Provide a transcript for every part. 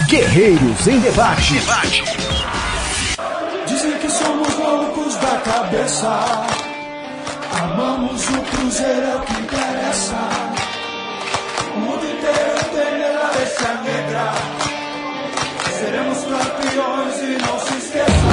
Guerreiros em Debate. Dizem que somos loucos da cabeça, amamos o Cruzeiro, é o que interessa. O mundo inteiro tem a bestia negra, seremos campeões e não se esqueçam.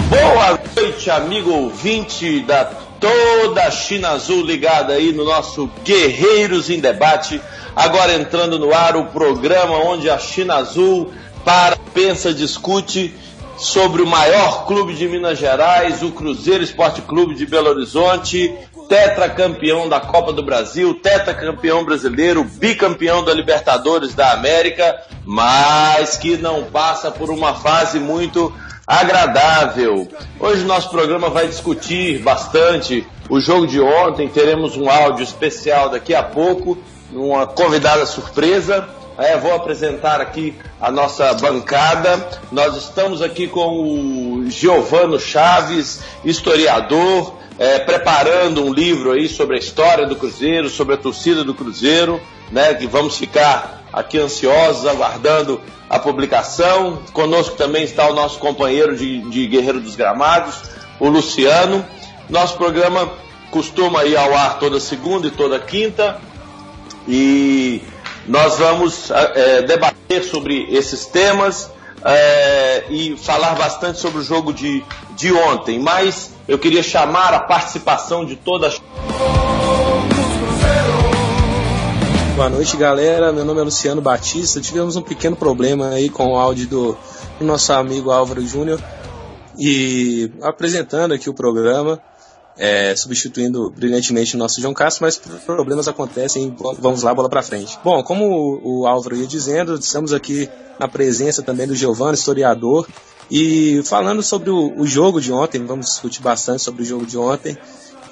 Boa noite, amigo ouvinte da toda a China Azul ligada aí no nosso Guerreiros em Debate. Agora entrando no ar o programa onde a China Azul para, pensa, discute sobre o maior clube de Minas Gerais, o Cruzeiro Esporte Clube de Belo Horizonte, tetracampeão da Copa do Brasil, tetracampeão brasileiro, bicampeão da Libertadores da América, mas que não passa por uma fase muito agradável. Hoje o nosso programa vai discutir bastante o jogo de ontem, teremos um áudio especial daqui a pouco, uma convidada surpresa. Vou apresentar aqui a nossa bancada. Nós estamos aqui com o Giovano Chaves, historiador, preparando um livro aí sobre a história do Cruzeiro, sobre a torcida do Cruzeiro, né, que vamos ficar aqui ansiosos, aguardando a publicação. Conosco também está o nosso companheiro de Guerreiro dos Gramados, o Luciano. Nosso programa costuma ir ao ar toda segunda e toda quinta, e nós vamos debater sobre esses temas e falar bastante sobre o jogo de ontem. Mas eu queria chamar a participação de toda a... Boa noite, galera. Meu nome é Luciano Batista. Tivemos um pequeno problema aí com o áudio do nosso amigo Álvaro Júnior. E apresentando aqui o programa, substituindo brilhantemente o nosso João Castro, mas problemas acontecem, vamos lá, bola pra frente. Bom, como o Álvaro ia dizendo, estamos aqui na presença também do Giovano, historiador, e falando sobre o jogo de ontem, vamos discutir bastante sobre o jogo de ontem.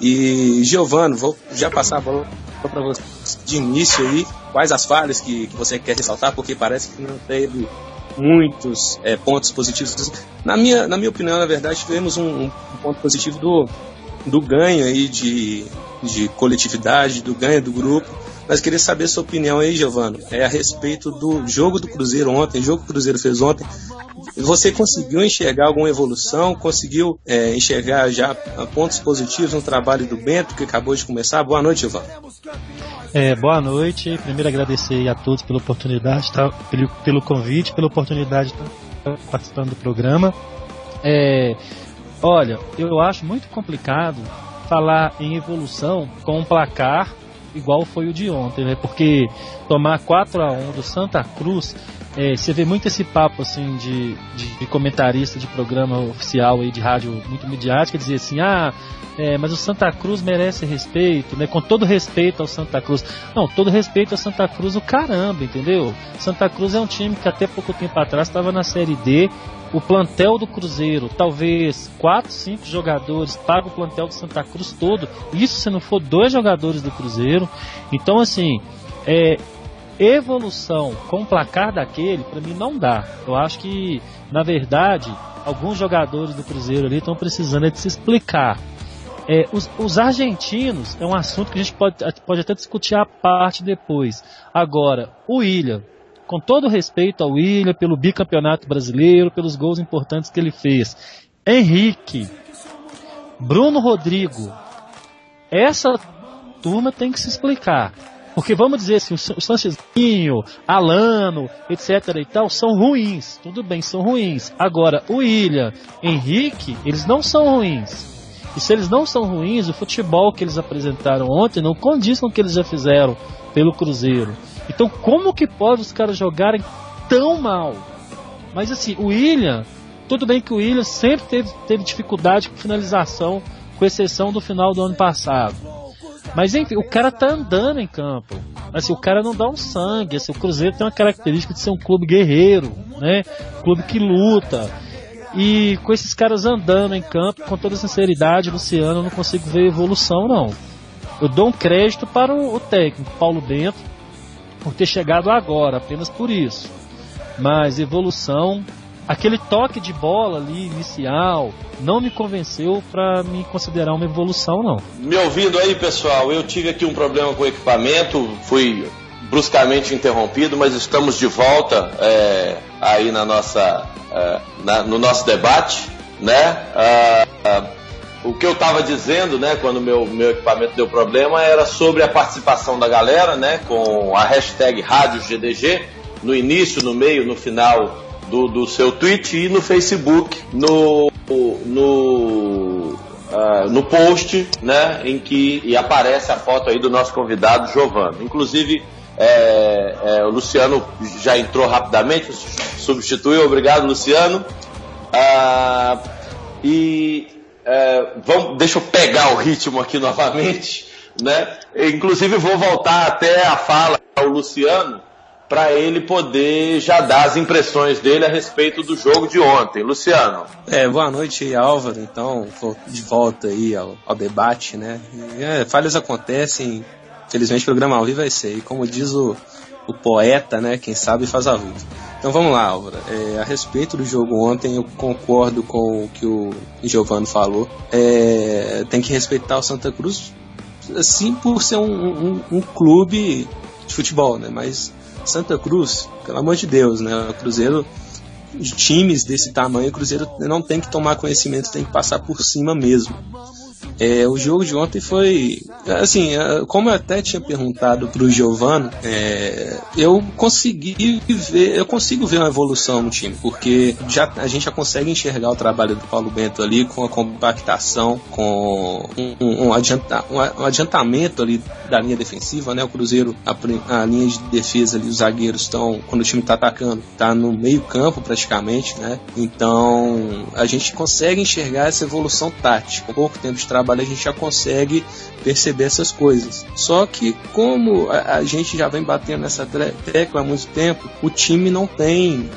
E Giovano, vou já passar a bola para você de início aí, quais as falhas que você quer ressaltar, porque parece que não teve muitos pontos positivos. Na minha opinião, na verdade, tivemos um ponto positivo do ganho aí de coletividade, do ganho do grupo, mas queria saber a sua opinião aí, Giovano, a respeito do jogo do Cruzeiro ontem, o jogo que o Cruzeiro fez ontem. Você conseguiu enxergar alguma evolução? Conseguiu enxergar já pontos positivos no trabalho do Bento, que acabou de começar? Boa noite, Giovano. Boa noite. Primeiro agradecer a todos pela oportunidade, pelo convite, pela oportunidade de estar participando do programa. Olha, eu acho muito complicado falar em evolução com um placar igual foi o de ontem, né? Porque tomar 4-1 do Santa Cruz, você vê muito esse papo assim de comentarista de programa oficial aí de rádio muito midiática, dizer assim, mas o Santa Cruz merece respeito, né? Com todo respeito ao Santa Cruz. Não, todo respeito ao Santa Cruz, o caramba, entendeu? Santa Cruz é um time que até pouco tempo atrás estava na Série D. O plantel do Cruzeiro, talvez 4, 5 jogadores, paga o plantel do Santa Cruz todo. Isso se não for 2 jogadores do Cruzeiro. Então, assim, evolução com o placar daquele, pra mim não dá. Eu acho que, na verdade, alguns jogadores do Cruzeiro ali estão precisando de se explicar. Os argentinos é um assunto que a gente pode até discutir à parte depois. Agora, o William, com todo respeito ao William, pelo bicampeonato brasileiro, pelos gols importantes que ele fez, Henrique, Bruno Rodrigo, essa turma tem que se explicar. Porque vamos dizer assim, o Sanchezinho, Alano, etc. e tal, são ruins. Tudo bem, são ruins. Agora, o William, Henrique, eles não são ruins. E se eles não são ruins, o futebol que eles apresentaram ontem não condiz com o que eles já fizeram pelo Cruzeiro. Então, como que pode os caras jogarem tão mal? Mas assim, o William, tudo bem que o William sempre teve dificuldade com finalização, com exceção do final do ano passado. Mas enfim, o cara tá andando em campo. Assim, o cara não dá um sangue. Assim, o Cruzeiro tem uma característica de ser um clube guerreiro, né? Um clube que luta. E com esses caras andando em campo, com toda sinceridade, Luciano, eu não consigo ver evolução, não. Eu dou um crédito para o técnico, Paulo Bento, por ter chegado agora, apenas por isso. Mas evolução, aquele toque de bola ali inicial não me convenceu para me considerar uma evolução, não. Me ouvindo aí, pessoal, eu tive aqui um problema com o equipamento, fui bruscamente interrompido, mas estamos de volta aí no nosso debate, né? O que eu estava dizendo, né, quando meu equipamento deu problema, era sobre a participação da galera, né, com a hashtag RádioGDG, no início, no meio, no final do seu tweet, e no Facebook, no post, né, em que aparece a foto aí do nosso convidado Giovano. Inclusive, o Luciano já entrou rapidamente, substituiu. Obrigado, Luciano. Deixa eu pegar o ritmo aqui novamente, né? Inclusive vou voltar até a fala ao Luciano para ele poder já dar as impressões dele a respeito do jogo de ontem. Luciano. Boa noite, Álvaro. Então, de volta aí ao debate, né? Falhas acontecem, infelizmente o programa ao vivo é esse aí, como diz o poeta, né? Quem sabe faz a vida. Então vamos lá, Álvaro. A respeito do jogo ontem, eu concordo com o que o Giovano falou. Tem que respeitar o Santa Cruz, assim, por ser um clube de futebol, né? Mas Santa Cruz, pelo amor de Deus, né? O Cruzeiro, de times desse tamanho, o Cruzeiro não tem que tomar conhecimento, tem que passar por cima mesmo. O jogo de ontem foi, assim, como eu até tinha perguntado pro Giovano, eu consigo ver uma evolução no time, porque a gente já consegue enxergar o trabalho do Paulo Bento ali, com a compactação, com um adiantamento ali da linha defensiva, né? O Cruzeiro, a linha de defesa ali, os zagueiros estão, quando o time está atacando, está no meio campo praticamente, né? Então a gente consegue enxergar essa evolução tática. Com pouco tempo de trabalho a gente já consegue perceber essas coisas. Só que como a gente já vem batendo nessa tecla há muito tempo, o time não tem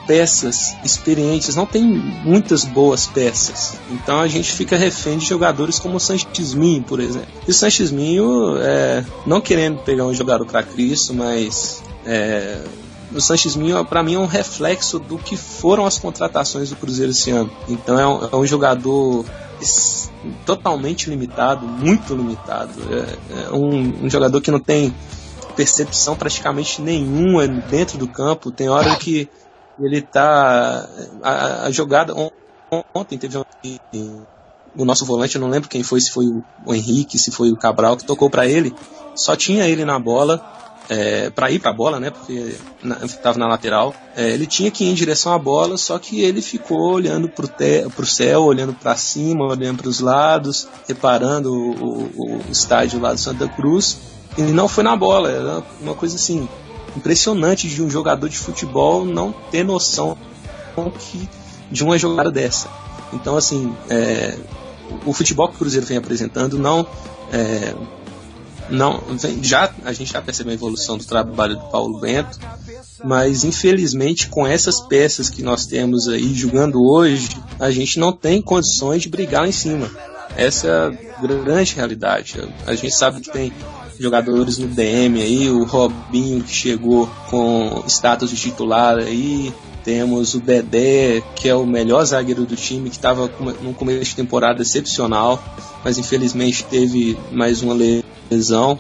peças experientes, não tem muitas boas peças. Então a gente fica refém de jogadores como o Sanches Minho, por exemplo. E o Sanches Minho, não querendo pegar um jogador para Cristo, mas o Sanches Minho, para mim, é um reflexo do que foram as contratações do Cruzeiro esse ano. Então é um jogador totalmente limitado, muito limitado. Um jogador que não tem percepção praticamente nenhuma dentro do campo. Tem hora que ele tá... A jogada... Ontem teve o nosso volante, eu não lembro quem foi, se foi o Henrique, se foi o Cabral, que tocou para ele. Só tinha ele na bola, para ir para a bola, né? Porque estava na lateral. Ele tinha que ir em direção à bola, só que ele ficou olhando pro céu, olhando para cima, olhando para os lados, reparando o estádio lá do Santa Cruz. E não foi na bola. Era uma coisa assim impressionante de um jogador de futebol não ter noção de uma jogada dessa. Então, assim, o futebol que o Cruzeiro vem apresentando a gente já percebeu a evolução do trabalho do Paulo Bento, mas infelizmente com essas peças que nós temos aí jogando hoje, a gente não tem condições de brigar lá em cima. Essa é a grande realidade. A gente sabe que tem jogadores no DM aí, o Robinho que chegou com status de titular aí, temos o Dedé, que é o melhor zagueiro do time, que estava num começo de temporada excepcional, mas infelizmente teve mais uma lesão,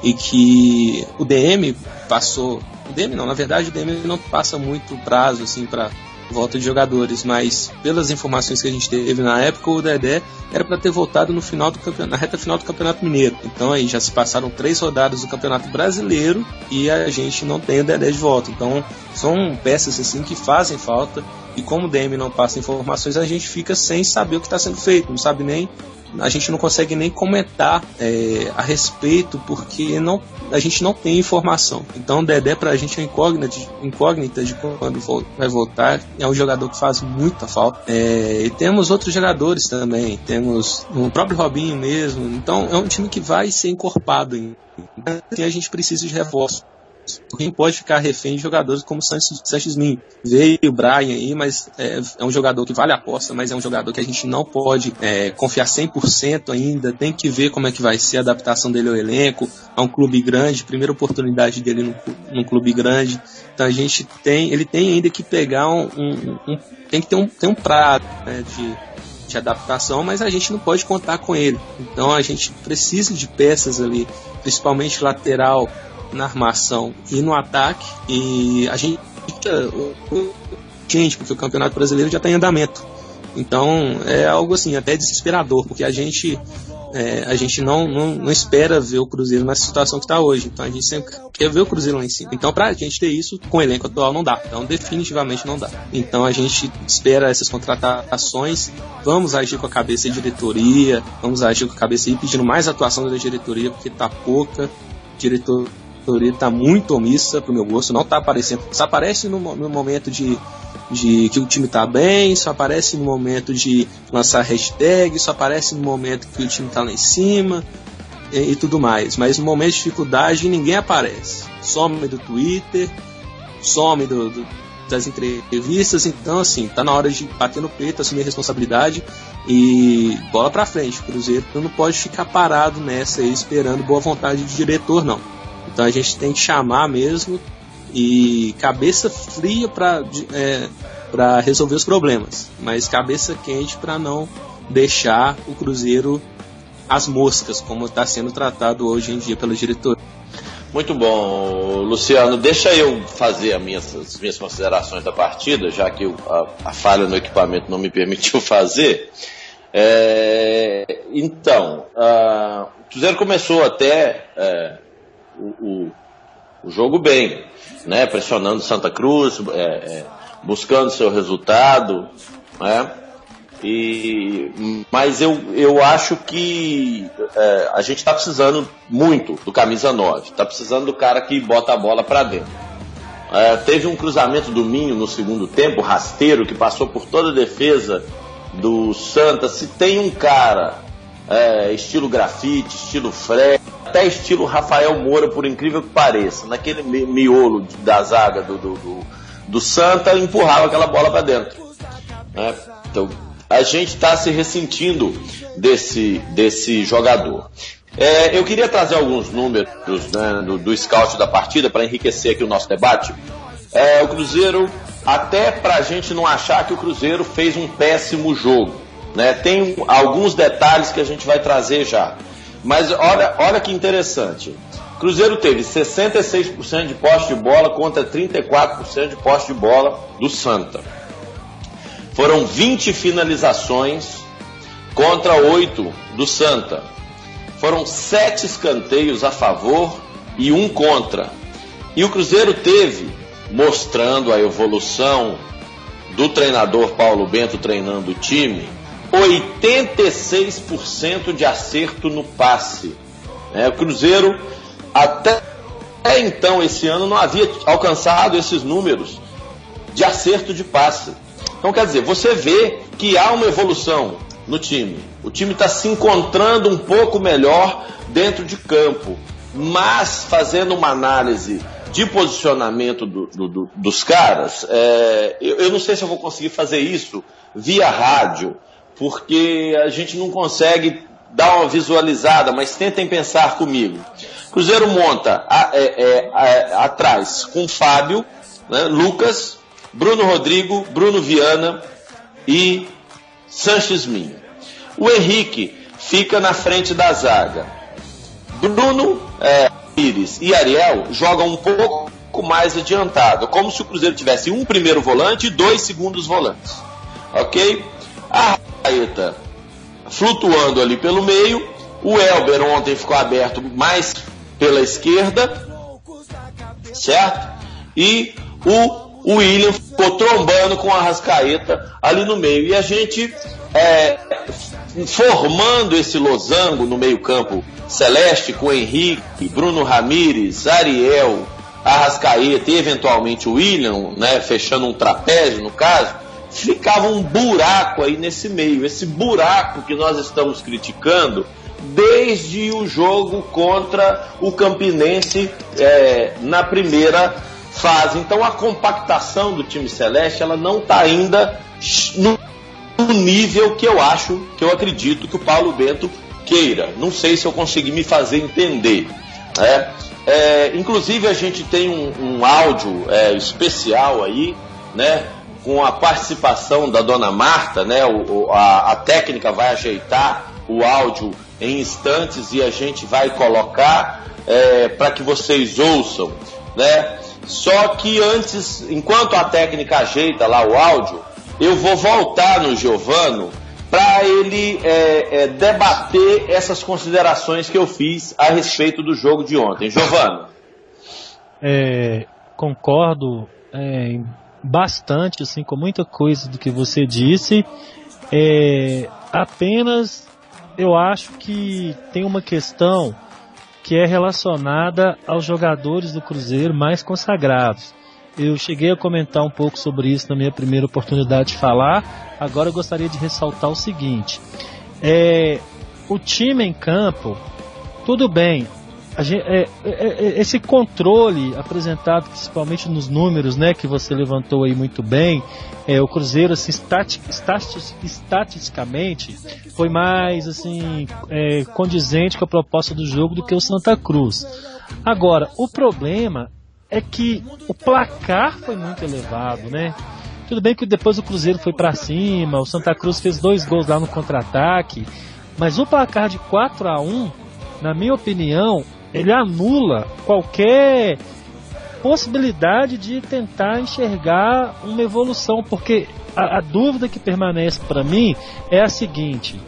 e que o DM passou... O DM não, na verdade o DM não passa muito prazo assim, para volta de jogadores, mas pelas informações que a gente teve na época, o Dedé era para ter voltado na reta final do Campeonato Mineiro. Então aí já se passaram 3 rodadas do Campeonato Brasileiro e a gente não tem o Dedé de volta. Então são peças assim que fazem falta, e como o DM não passa informações, a gente fica sem saber o que está sendo feito, não sabe nem... A gente não consegue nem comentar a respeito, porque a gente não tem informação. Então o Dedé pra gente é incógnita de quando vai voltar. É um jogador que faz muita falta. E temos outros jogadores também. Temos o próprio Robinho mesmo. Então é um time que vai ser encorpado. Então a gente precisa de reforço. Quem pode ficar refém de jogadores como Sanches Minho. Veio o Brian aí, mas é um jogador que vale a aposta, mas é um jogador que a gente não pode confiar 100% ainda. Tem que ver como é que vai ser a adaptação dele ao elenco, a um clube grande, primeira oportunidade dele num clube grande. Então ele tem ainda que pegar tem que ter um prazo, né, de adaptação, mas a gente não pode contar com ele. Então a gente precisa de peças ali, principalmente lateral, na armação e no ataque, e a gente porque o Campeonato Brasileiro já está em andamento. Então é algo assim até desesperador, porque a gente não espera ver o Cruzeiro na situação que está hoje. Então a gente sempre quer ver o Cruzeiro lá em cima. Então pra gente ter isso com o elenco atual não dá. Então definitivamente não dá. Então a gente espera essas contratações. Vamos agir com a cabeça da diretoria. Vamos agir com a cabeça e pedindo mais atuação da diretoria, porque tá pouca. Diretoria está muito omissa pro meu gosto. Não tá aparecendo. Só aparece no momento de que o time tá bem, só aparece no momento de lançar hashtag, só aparece no momento que o time tá lá em cima e tudo mais, mas no momento de dificuldade ninguém aparece, some do Twitter, some das entrevistas. Então assim, tá na hora de bater no peito, assumir a responsabilidade e bola pra frente. O Cruzeiro não pode ficar parado nessa aí esperando boa vontade de diretor, não. Então a gente tem que chamar mesmo e cabeça fria para resolver os problemas, mas cabeça quente para não deixar o Cruzeiro às moscas, como está sendo tratado hoje em dia pela diretoria. Muito bom, Luciano. Deixa eu fazer as minhas considerações da partida, já que a falha no equipamento não me permitiu fazer. Então, o Cruzeiro começou até o jogo bem, né? Pressionando Santa Cruz, buscando seu resultado, né? Mas eu acho que a gente está precisando muito do camisa 9, está precisando do cara que bota a bola para dentro. Teve um cruzamento do Minho no segundo tempo, rasteiro, que passou por toda a defesa do Santa. Se tem um cara estilo grafite, estilo Fred, até estilo Rafael Moura, por incrível que pareça, naquele miolo da zaga do Santa, empurrava aquela bola para dentro, né? Então a gente está se ressentindo desse jogador. Eu queria trazer alguns números, né, do scout da partida para enriquecer aqui o nosso debate. O Cruzeiro, até para a gente não achar que o Cruzeiro fez um péssimo jogo, né? Tem alguns detalhes que a gente vai trazer já. Mas olha que interessante. O Cruzeiro teve 66% de posse de bola contra 34% de posse de bola do Santa. Foram 20 finalizações contra 8 do Santa. Foram 7 escanteios a favor e 1 contra. E o Cruzeiro teve, mostrando a evolução do treinador Paulo Bento treinando o time, 86% de acerto no passe. O Cruzeiro, até então, esse ano, não havia alcançado esses números de acerto de passe. Então, quer dizer, você vê que há uma evolução no time. O time está se encontrando um pouco melhor dentro de campo, mas fazendo uma análise de posicionamento dos caras, eu não sei se eu vou conseguir fazer isso via rádio, porque a gente não consegue dar uma visualizada, mas tentem pensar comigo. Cruzeiro monta atrás com Fábio, né, Lucas, Bruno Rodrigo, Bruno Viana e Sanches Minho. O Henrique fica na frente da zaga. Bruno Pires e Ariel jogam um pouco mais adiantado, como se o Cruzeiro tivesse um primeiro volante e 2 segundos volantes. Ok? A Arrascaeta flutuando ali pelo meio. O Elber ontem ficou aberto mais pela esquerda, certo? E o William ficou trombando com a Arrascaeta ali no meio. E a gente formando esse losango no meio campo celeste com Henrique, Bruno Ramires, Ariel, Arrascaeta e eventualmente o William, né, fechando um trapézio no caso, ficava um buraco aí nesse meio. Esse buraco que nós estamos criticando desde o jogo contra o Campinense na primeira fase. Então a compactação do time celeste, ela não está ainda no nível que eu acredito que o Paulo Bento queira. Não sei se eu consegui me fazer entender. Inclusive a gente tem um áudio especial aí, né, com a participação da dona Marta, né? A técnica vai ajeitar o áudio em instantes e a gente vai colocar. para que vocês ouçam, né? Só que antes, enquanto a técnica ajeita lá o áudio, eu vou voltar no Giovano para ele debater essas considerações que eu fiz a respeito do jogo de ontem. Giovano. Concordo bastante assim, com muita coisa do que você disse. Apenas eu acho que tem uma questão que é relacionada aos jogadores do Cruzeiro mais consagrados. Eu cheguei a comentar um pouco sobre isso na minha primeira oportunidade de falar. Agora eu gostaria de ressaltar o seguinte: o time em campo, tudo bem, esse controle apresentado principalmente nos números, né, que você levantou aí muito bem, o Cruzeiro assim, estatisticamente foi mais assim, condizente com a proposta do jogo do que o Santa Cruz. Agora, o problema é que o placar foi muito elevado, né? Tudo bem que depois o Cruzeiro foi para cima, o Santa Cruz fez 2 gols lá no contra-ataque, mas o placar de 4-1, na minha opinião, ele anula qualquer possibilidade de tentar enxergar uma evolução, porque a dúvida que permanece para mim é a seguinte: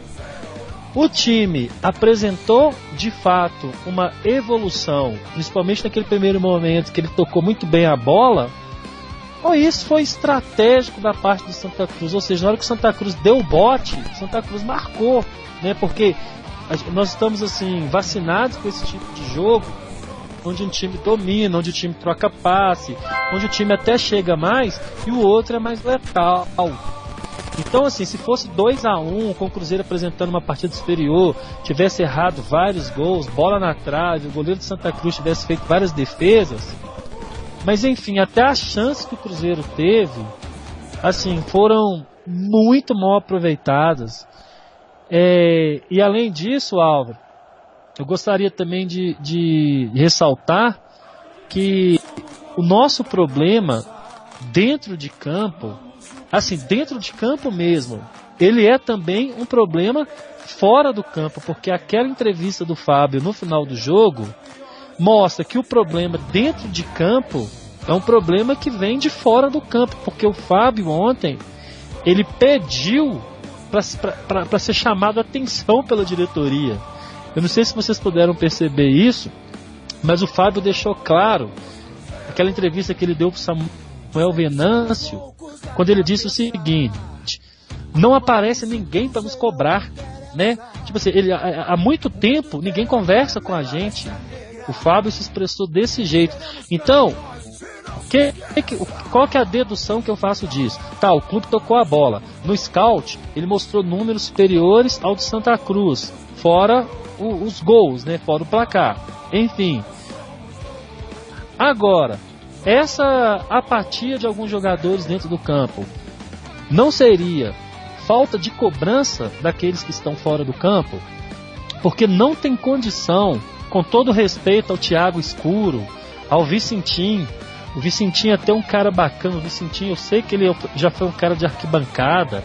o time apresentou de fato uma evolução, principalmente naquele primeiro momento que ele tocou muito bem a bola, ou isso foi estratégico da parte do Santa Cruz? Ou seja, na hora que o Santa Cruz deu o bote, o Santa Cruz marcou, né? Porque nós estamos assim, vacinados com esse tipo de jogo, onde um time domina, onde o time troca passe, onde o time até chega mais e o outro é mais letal. Então assim, se fosse 2-1, com o Cruzeiro apresentando uma partida superior, tivesse errado vários gols, bola na trave, o goleiro de Santa Cruz tivesse feito várias defesas, mas enfim, até as chances que o Cruzeiro teve, assim, foram muito mal aproveitadas. E além disso, Álvaro, eu gostaria também de ressaltar que o nosso problema dentro de campo, assim, dentro de campo mesmo, ele é também um problema fora do campo, porque aquela entrevista do Fábio no final do jogo mostra que o problema dentro de campo é um problema que vem de fora do campo, porque o Fábio ontem, ele pediu para ser chamado a atenção pela diretoria. Eu não sei se vocês puderam perceber isso, mas o Fábio deixou claro, aquela entrevista que ele deu para o Samuel Venâncio, quando ele disse o seguinte: não aparece ninguém para nos cobrar, né? Tipo assim, há muito tempo ninguém conversa com a gente. O Fábio se expressou desse jeito. Então, qual que é a dedução que eu faço disso? Tá, o clube tocou a bola. No scout, ele mostrou números superiores ao do Santa Cruz, fora os gols, né? Fora o placar. Enfim. Agora, essa apatia de alguns jogadores dentro do campo não seria falta de cobrança daqueles que estão fora do campo? Porque não tem condição, com todo respeito ao Thiago Escuro, ao Vicentinho. O Vicentinho é até um cara bacana. O Vicentinho, eu sei que ele já foi um cara de arquibancada,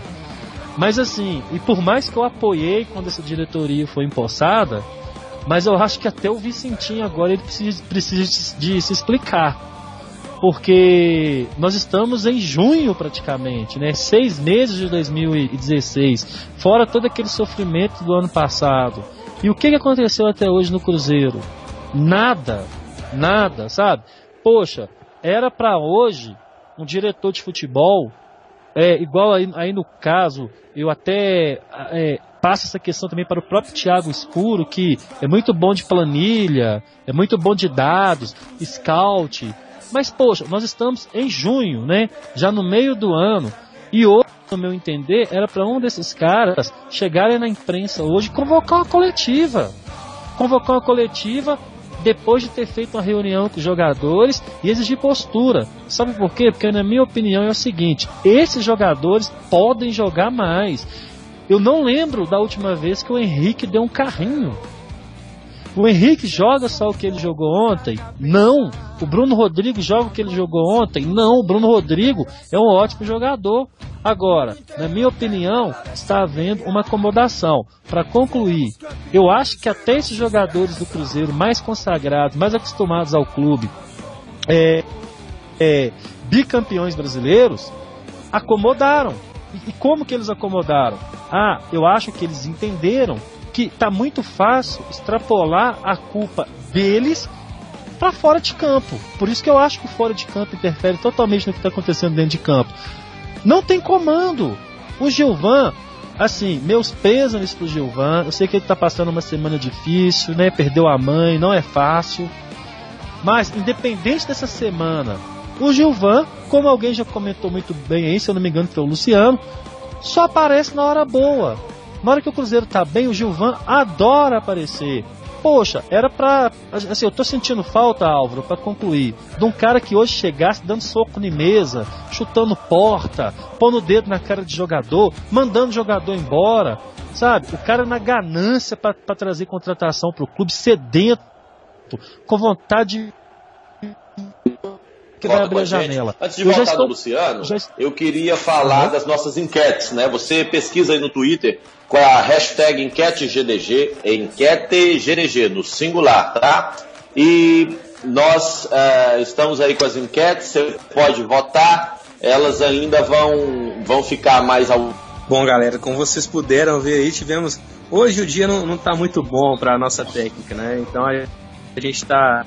mas assim, e por mais que eu apoiei quando essa diretoria foi empossada, mas eu acho que até o Vicentinho agora ele precisa de se explicar, porque nós estamos em junho praticamente, né? 6 meses de 2016, fora todo aquele sofrimento do ano passado. E o que aconteceu até hoje no Cruzeiro? Nada, sabe? Poxa, era para hoje um diretor de futebol, igual aí no caso, eu até passo essa questão também para o próprio Thiago Escuro, que é muito bom de planilha, é muito bom de dados, scout, mas poxa, nós estamos em junho, né? Já no meio do ano, e hoje, no meu entender, era para um desses caras chegarem na imprensa hoje e convocar uma coletiva depois de ter feito uma reunião com os jogadores e exigir postura. Sabe por quê? Porque na minha opinião é o seguinte: esses jogadores podem jogar mais. Eu não lembro da última vez que o Henrique deu um carrinho. O Henrique joga só o que ele jogou ontem? Não. O Bruno Rodrigues joga o que ele jogou ontem? Não. O Bruno Rodrigues é um ótimo jogador. Agora, na minha opinião, está havendo uma acomodação. Para concluir, eu acho que até esses jogadores do Cruzeiro mais consagrados, mais acostumados ao clube, bicampeões brasileiros, acomodaram. E como que eles acomodaram? Eu acho que eles entenderam que está muito fácil extrapolar a culpa deles para fora de campo. Por isso que eu acho que o fora de campo interfere totalmente no que está acontecendo dentro de campo. Não tem comando. O Gilvan, assim, meus pêsames pro Gilvan. Eu sei que ele está passando uma semana difícil, né? Perdeu a mãe, não é fácil. Mas, independente dessa semana, o Gilvan, como alguém já comentou muito bem aí, se eu não me engano foi o Luciano, só aparece na hora boa. Na hora que o Cruzeiro tá bem, o Gilvan adora aparecer. Poxa, era pra... Assim, eu tô sentindo falta, Álvaro, pra concluir, de um cara que hoje chegasse dando soco em mesa, chutando porta, pondo o dedo na cara de jogador, mandando o jogador embora, sabe? O cara na ganância pra trazer contratação pro clube, sedento, com vontade que vai abrir a janela. Antes de voltar no Luciano, eu queria falar das nossas enquetes, né? Você pesquisa aí no Twitter com a hashtag EnqueteGDG, EnqueteGDG, no singular, tá? E nós estamos aí com as enquetes, você pode votar, elas ainda vão ficar mais ao... Bom, galera, como vocês puderam ver aí, hoje o dia não tá muito bom para a nossa técnica, né? Então a gente está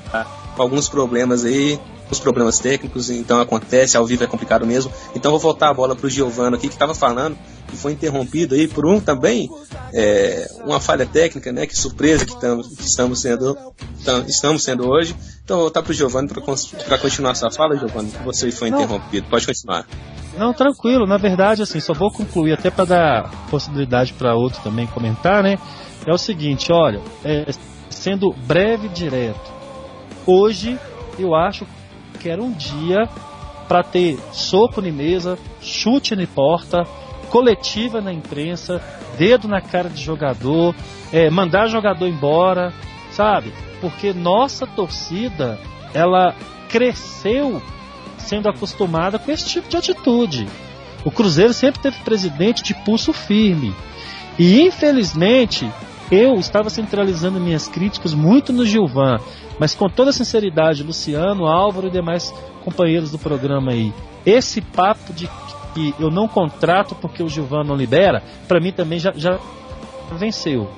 com alguns problemas aí, os problemas técnicos, então acontece, ao vivo é complicado mesmo. Então vou voltar a bola pro Giovano aqui, que estava falando, que foi interrompido aí por uma falha técnica, né? Que surpresa que estamos sendo hoje. Então vou voltar pro Giovano para continuar essa fala, Giovano, que você foi interrompido. Pode continuar. Não, tranquilo, na verdade, assim, só vou concluir até para dar possibilidade para outro também comentar, né? É o seguinte, olha, sendo breve e direto, hoje eu acho que era um dia para ter soco na mesa, chute na porta, coletiva na imprensa, dedo na cara de jogador, mandar jogador embora, sabe? Porque nossa torcida, ela cresceu sendo acostumada com esse tipo de atitude. O Cruzeiro sempre teve presidente de pulso firme. E infelizmente, eu estava centralizando minhas críticas muito no Gilvan, mas com toda sinceridade, Luciano, Álvaro e demais companheiros do programa aí, esse papo de que eu não contrato porque o Gilvan não libera, para mim também já venceu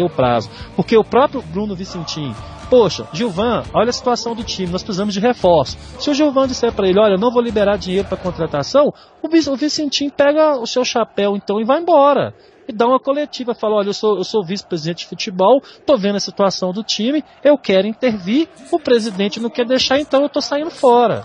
o prazo, porque o próprio Bruno Vicentim, poxa, Gilvan, olha a situação do time, nós precisamos de reforço. Se o Gilvan disser para ele, olha, eu não vou liberar dinheiro para contratação, o Vicentim pega o seu chapéu então e vai embora. E dá uma coletiva, fala, olha, eu sou vice-presidente de futebol, tô vendo a situação do time, eu quero intervir, o presidente não quer deixar, então eu tô saindo fora.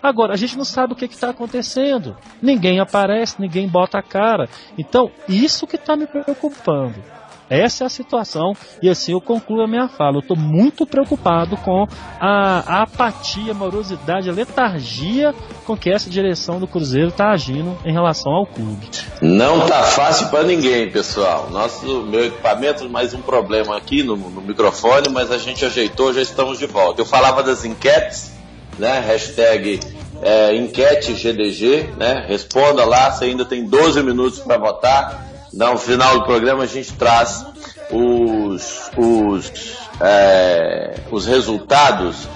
Agora, a gente não sabe o que está acontecendo, ninguém aparece, ninguém bota a cara, então isso que está me preocupando. Essa é a situação, e assim eu concluo a minha fala. Eu estou muito preocupado com a apatia, a morosidade, a letargia com que essa direção do Cruzeiro está agindo em relação ao clube. Não tá fácil para ninguém, pessoal. Meu equipamento, mais um problema aqui no microfone, mas a gente ajeitou, já estamos de volta. Eu falava das enquetes, né? Hashtag EnqueteGDG, né? Responda lá, você ainda tem 12 minutos para votar. No final do programa a gente traz os resultados.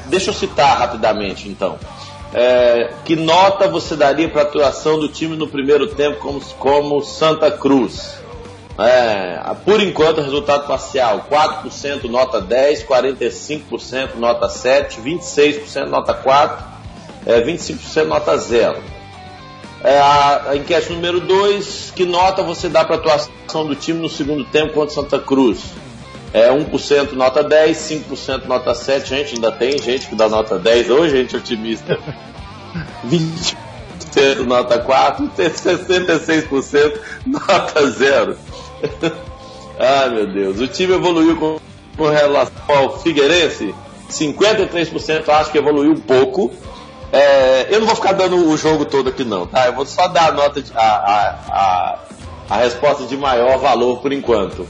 Deixa eu citar rapidamente então. Que nota você daria para a atuação do time no primeiro tempo como Santa Cruz? Por enquanto, resultado parcial: 4% nota 10, 45% nota 7, 26% nota 4, 25% nota 0. A enquete número 2, que nota você dá para a atuação do time no segundo tempo contra Santa Cruz? 1% nota 10, 5% nota 7, gente, ainda tem gente que dá nota 10, hoje gente otimista. 20% nota 4, 66% nota 0. Ah, meu Deus, o time evoluiu com relação ao Figueirense, 53% acho que evoluiu um pouco. Eu não vou ficar dando o jogo todo aqui não, tá? Eu vou só dar a nota, a resposta de maior valor por enquanto.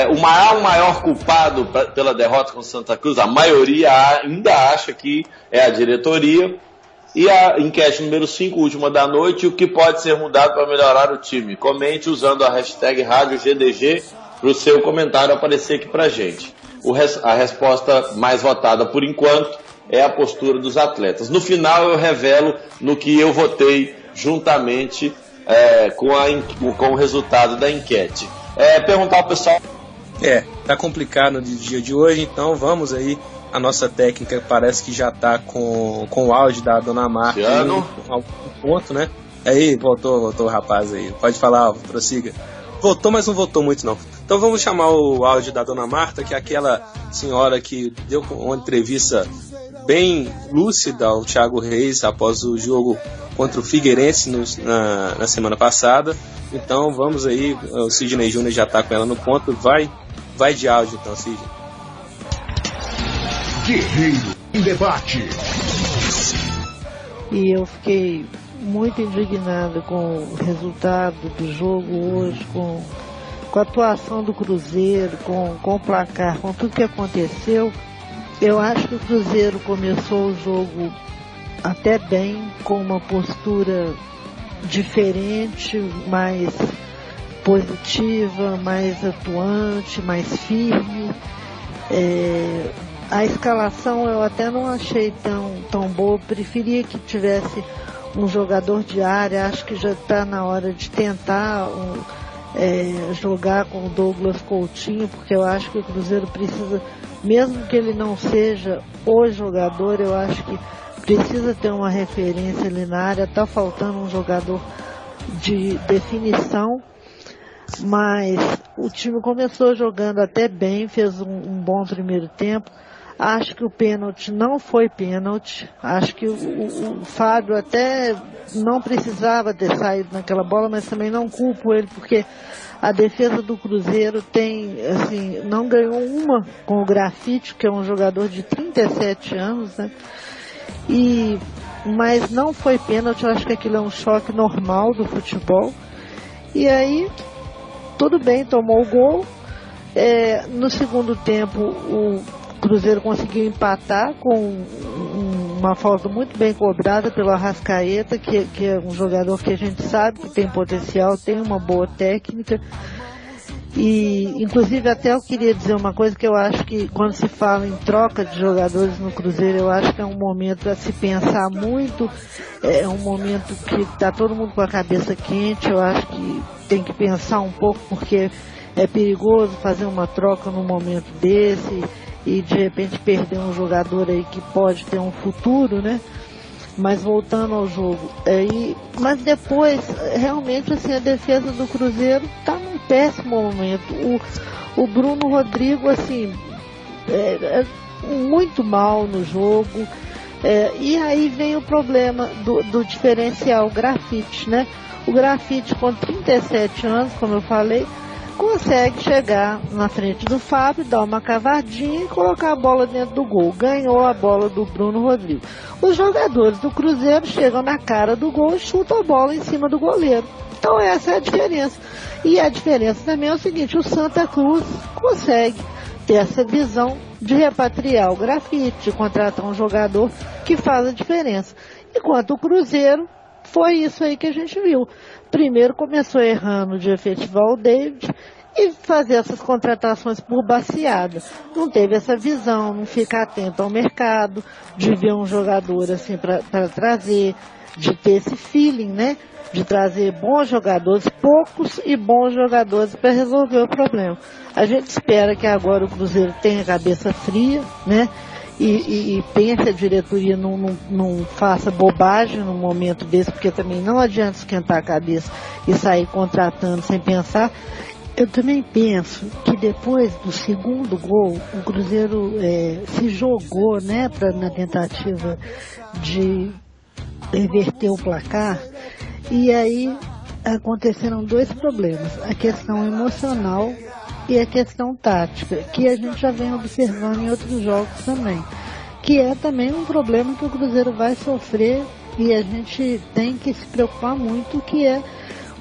O maior culpado pela derrota com Santa Cruz, a maioria ainda acha que é a diretoria. E a enquete número 5, última da noite, o que pode ser mudado para melhorar o time? Comente usando a hashtag RádioGDG para o seu comentário aparecer aqui para a gente. A resposta mais votada por enquanto é a postura dos atletas. No final eu revelo no que eu votei juntamente com o resultado da enquete. Perguntar ao pessoal... tá complicado no dia de hoje, então vamos aí. A nossa técnica parece que já está com o áudio da Dona Marta ao ponto, né? Aí, voltou o rapaz aí. Pode falar, Álvaro, prossiga. Voltou, mas não voltou muito não. Então vamos chamar o áudio da Dona Marta, que é aquela senhora que deu uma entrevista bem lúcida ao Thiago Reis após o jogo contra o Figueirense na semana passada. Então vamos aí, o Sidney Júnior já está com ela no ponto. Vai de áudio então, Sidney. Guerreiro em Debate. E eu fiquei muito indignada com o resultado do jogo hoje, com a atuação do Cruzeiro, com o placar, com tudo que aconteceu. Eu acho que o Cruzeiro começou o jogo até bem, com uma postura diferente, mais positiva, mais atuante, mais firme. A escalação eu até não achei tão boa, preferia que tivesse um jogador de área. Acho que já está na hora de tentar jogar com o Douglas Coutinho, porque eu acho que o Cruzeiro precisa, mesmo que ele não seja o jogador, eu acho que precisa ter uma referência ali na área. Está faltando um jogador de definição, mas o time começou jogando até bem, fez um bom primeiro tempo. Acho que o pênalti não foi pênalti. Acho que o Fábio até não precisava ter saído naquela bola, mas também não culpo ele, porque a defesa do Cruzeiro não ganhou uma com o Grafite, que é um jogador de 37 anos, né? Mas não foi pênalti. Eu acho que aquilo é um choque normal do futebol. E aí, tudo bem, tomou o gol. No segundo tempo, o Cruzeiro conseguiu empatar com uma falta muito bem cobrada pelo Arrascaeta, que é um jogador que a gente sabe que tem potencial, tem uma boa técnica. E inclusive até eu queria dizer uma coisa, que eu acho que quando se fala em troca de jogadores no Cruzeiro, eu acho que é um momento a se pensar muito, é um momento que está todo mundo com a cabeça quente. Eu acho que tem que pensar um pouco, porque é perigoso fazer uma troca num momento desse e de repente perder um jogador aí que pode ter um futuro, né? Mas voltando ao jogo, mas depois, realmente, a defesa do Cruzeiro está num péssimo momento. O Bruno Rodrigo, muito mal no jogo. E aí vem o problema do diferencial, o Grafite, né? O Grafite, com 37 anos, como eu falei, consegue chegar na frente do Fábio, dar uma cavadinha e colocar a bola dentro do gol. Ganhou a bola do Bruno Rodrigo. Os jogadores do Cruzeiro chegam na cara do gol e chutam a bola em cima do goleiro. Então essa é a diferença. E a diferença também é o seguinte: o Santa Cruz consegue ter essa visão de repatriar o Grafite, de contratar um jogador que faz a diferença. Enquanto o Cruzeiro, foi isso aí que a gente viu. Primeiro começou errando de efetivar o David e fazer essas contratações por baseada. Não teve essa visão, não fica atento ao mercado, de ver um jogador assim para trazer, de ter esse feeling, né? De trazer bons jogadores, poucos e bons jogadores para resolver o problema. A gente espera que agora o Cruzeiro tenha cabeça fria, né? E pense, a diretoria não faça bobagem num momento desse, porque também não adianta esquentar a cabeça e sair contratando sem pensar. Eu também penso que depois do segundo gol, o Cruzeiro se jogou, né, na tentativa de reverter o placar, e aí aconteceram dois problemas: a questão emocional e a questão tática, que a gente já vem observando em outros jogos também, que é também um problema que o Cruzeiro vai sofrer, e a gente tem que se preocupar muito, que é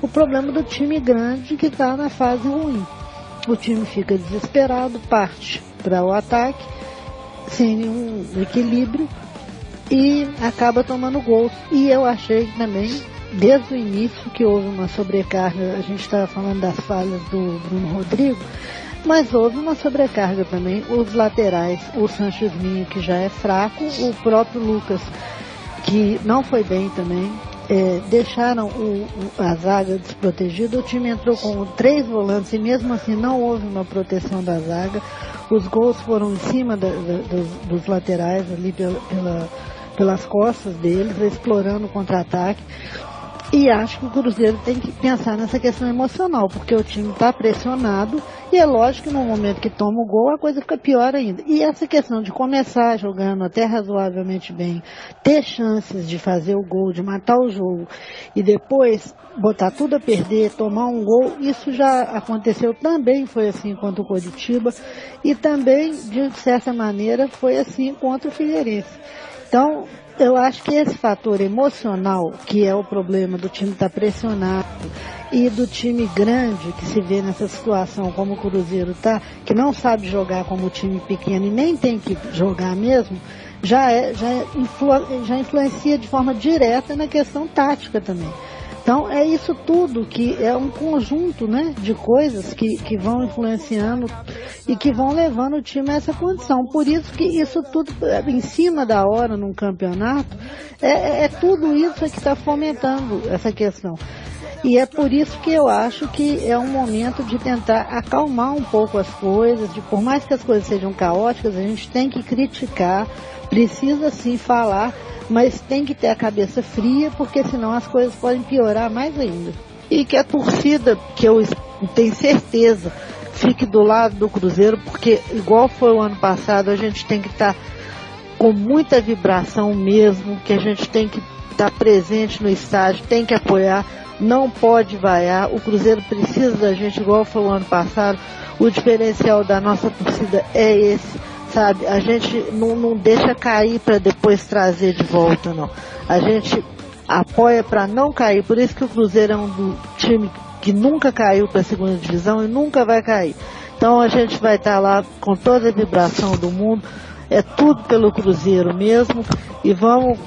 o problema do time grande que está na fase ruim. O time fica desesperado, parte para o ataque, sem nenhum equilíbrio, e acaba tomando gols. E eu achei também, desde o início, que houve uma sobrecarga. A gente estava falando das falhas do Bruno Rodrigo, mas houve uma sobrecarga também. Os laterais, o Sanches Minha, que já é fraco, o próprio Lucas, que não foi bem também, deixaram a zaga desprotegida. O time entrou com 3 volantes e mesmo assim não houve uma proteção da zaga. Os gols foram em cima dos laterais, ali pelas costas deles, explorando o contra-ataque. E acho que o Cruzeiro tem que pensar nessa questão emocional, porque o time está pressionado e é lógico que no momento que toma o gol a coisa fica pior ainda. E essa questão de começar jogando até razoavelmente bem, ter chances de fazer o gol, de matar o jogo e depois botar tudo a perder, tomar um gol, isso já aconteceu também, foi assim contra o Coritiba e também, de certa maneira, foi assim contra o Figueirense. Então, eu acho que esse fator emocional, que é o problema do time estar pressionado e do time grande que se vê nessa situação como o Cruzeiro está, que não sabe jogar como o time pequeno e nem tem que jogar mesmo, já influencia de forma direta na questão tática também. Então é isso tudo que é um conjunto, né, de coisas que vão influenciando e que vão levando o time a essa condição. Por isso que isso tudo em cima da hora num campeonato, tudo isso que está fomentando essa questão. E é por isso que eu acho que é um momento de tentar acalmar um pouco as coisas, por mais que as coisas sejam caóticas, a gente tem que criticar, precisa sim falar, mas tem que ter a cabeça fria, porque senão as coisas podem piorar mais ainda. E que a torcida, que eu tenho certeza, fique do lado do Cruzeiro, porque igual foi o ano passado, a gente tem que estar com muita vibração mesmo, que a gente tem que estar presente no estádio, tem que apoiar, não pode vaiar, o Cruzeiro precisa da gente igual foi o ano passado, o diferencial da nossa torcida é esse. Sabe, a gente não deixa cair para depois trazer de volta, não. A gente apoia para não cair, por isso que o Cruzeiro é um time que nunca caiu para a segunda divisão e nunca vai cair. Então a gente vai estar lá com toda a vibração do mundo, é tudo pelo Cruzeiro mesmo, e vamos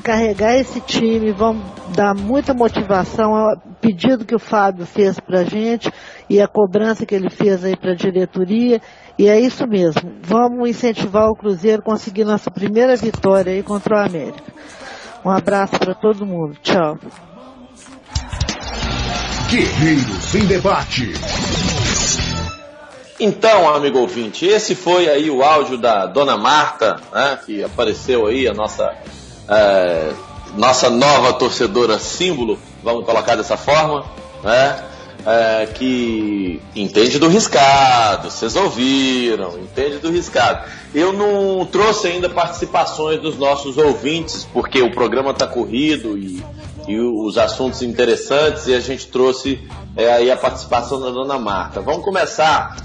carregar esse time, vamos dar muita motivação ao pedido que o Fábio fez para a gente e a cobrança que ele fez aí para a diretoria. E é isso mesmo, vamos incentivar o Cruzeiro a conseguir nossa primeira vitória aí contra o América. Um abraço para todo mundo, tchau. Guerreiros em Debate. Então, amigo ouvinte, esse foi aí o áudio da Dona Marta, né, que apareceu aí, a nossa nova torcedora símbolo, vamos colocar dessa forma, né? Que entende do riscado, vocês ouviram, entende do riscado. Eu não trouxe ainda participações dos nossos ouvintes, porque o programa está corrido e os assuntos interessantes, e a gente trouxe aí a participação da Dona Marta. Vamos começar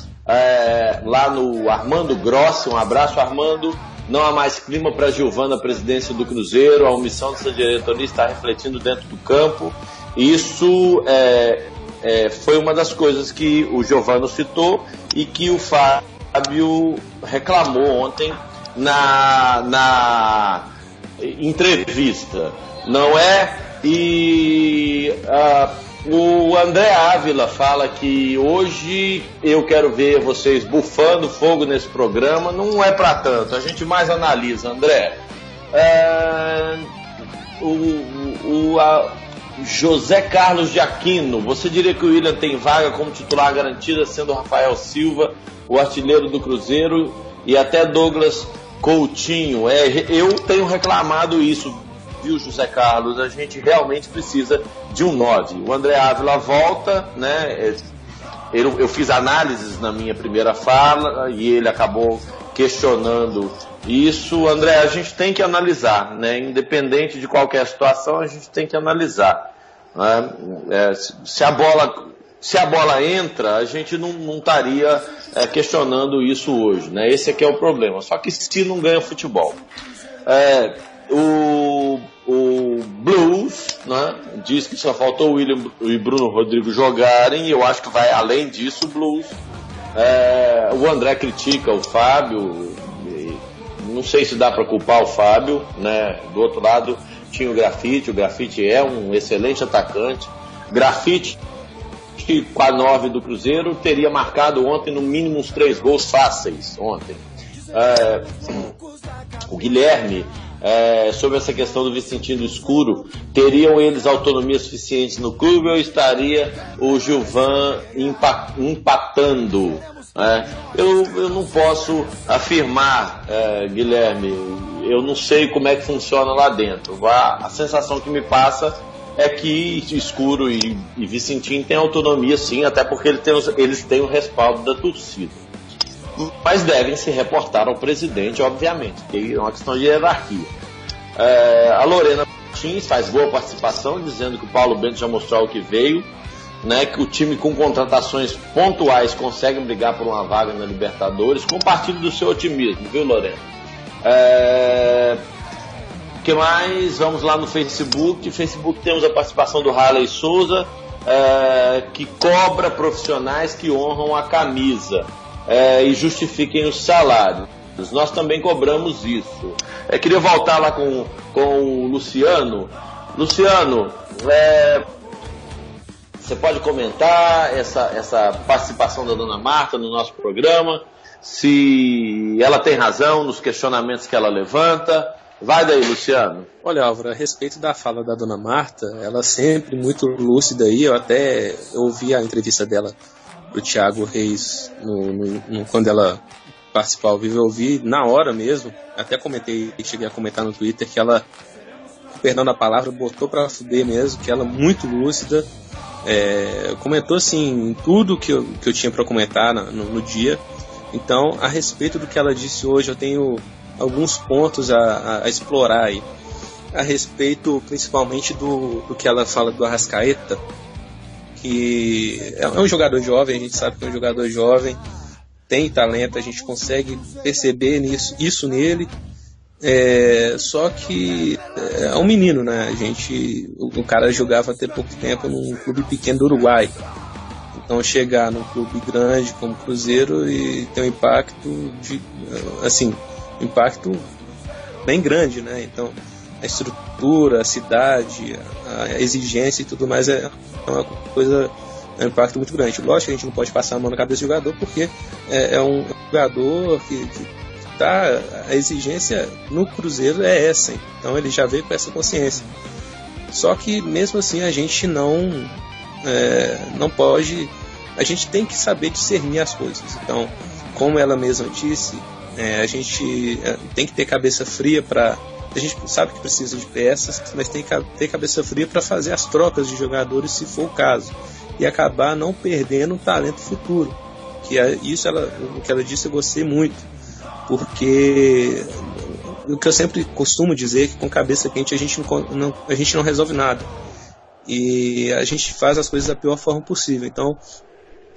lá no Armando Grossi. Um abraço, Armando. Não há mais clima para Giovana, presidência do Cruzeiro. A omissão dessa diretoria está refletindo dentro do campo. Isso foi uma das coisas que o Giovano citou e que o Fábio reclamou ontem na entrevista, não é? E o André Ávila fala que hoje eu quero ver vocês bufando fogo nesse programa. Não é para tanto, a gente mais analisa, André. José Carlos de Aquino, você diria que o William tem vaga como titular garantida, sendo o Rafael Silva o artilheiro do Cruzeiro e até Douglas Coutinho? Eu tenho reclamado isso, viu, José Carlos? A gente realmente precisa de um 9. O André Ávila volta, né? Eu fiz análises na minha primeira fala e ele acabou questionando isso. André, a gente tem que analisar, né? Independente de qualquer situação, a gente tem que analisar, né? Se a bola entra, a gente não estaria questionando isso hoje, né? Esse aqui é o problema. Só que se não ganha futebol. O Blues, né, diz que só faltou o William e Bruno Rodrigo jogarem, e eu acho que vai além disso o Blues. O André critica o Fábio, não sei se dá para culpar o Fábio, né? Do outro lado tinha o Grafite é um excelente atacante. Grafite, com a 9 do Cruzeiro, teria marcado ontem no mínimo uns 3 gols fáceis ontem. O Guilherme, sobre essa questão do Vicentino escuro, teriam eles autonomia suficiente no clube ou estaria o Gilvan empatando? Eu não posso afirmar, Guilherme, eu não sei como é que funciona lá dentro. A sensação que me passa é que Escuro e Vicentino têm autonomia, sim, até porque eles têm o respaldo da torcida. Mas devem se reportar ao presidente, obviamente, que é uma questão de hierarquia. A Lorena Martins faz boa participação, dizendo que o Paulo Bento já mostrou o que veio, né, que o time com contratações pontuais consegue brigar por uma vaga na Libertadores. Compartilho do seu otimismo, viu, Lorena? O que mais? Vamos lá no Facebook. No Facebook temos a participação do Harley Souza, que cobra profissionais que honram a camisa e justifiquem os salários. Nós também cobramos isso. Queria voltar lá com o Luciano. Luciano, você pode comentar essa participação da dona Marta no nosso programa, se ela tem razão nos questionamentos que ela levanta. Vai daí, Luciano. Olha, Álvaro, a respeito da fala da dona Marta, ela sempre muito lúcida aí. Eu até ouvi a entrevista dela pro Thiago Reis quando ela participou ao vivo. Eu ouvi na hora mesmo, até cheguei a comentar no Twitter que ela, perdão da palavra, botou pra fuder mesmo, que ela muito lúcida. Comentou assim tudo que eu tinha para comentar no dia. Então, a respeito do que ela disse hoje, eu tenho alguns pontos a explorar aí, a respeito principalmente do que ela fala do Arrascaeta, que é um jogador jovem. A gente sabe que é um jogador jovem, tem talento, a gente consegue perceber isso nele. Só que é um menino, né? O cara jogava até pouco tempo num clube pequeno do Uruguai. Então chegar num clube grande como Cruzeiro e ter um impacto impacto bem grande, né? Então a estrutura, a cidade, a exigência e tudo mais é uma coisa, é um impacto muito grande. Lógico que a gente não pode passar a mão na cabeça do jogador, porque é um jogador que a exigência no Cruzeiro é essa, então ele já veio com essa consciência. Só que mesmo assim a gente não pode, a gente tem que saber discernir as coisas. Então, como ela mesma disse, a gente tem que ter cabeça fria a gente sabe que precisa de peças, mas tem que ter cabeça fria para fazer as trocas de jogadores se for o caso, e acabar não perdendo um talento futuro. O que ela disse eu gostei muito, porque o que eu sempre costumo dizer é que com cabeça quente a gente não resolve nada, e a gente faz as coisas da pior forma possível. Então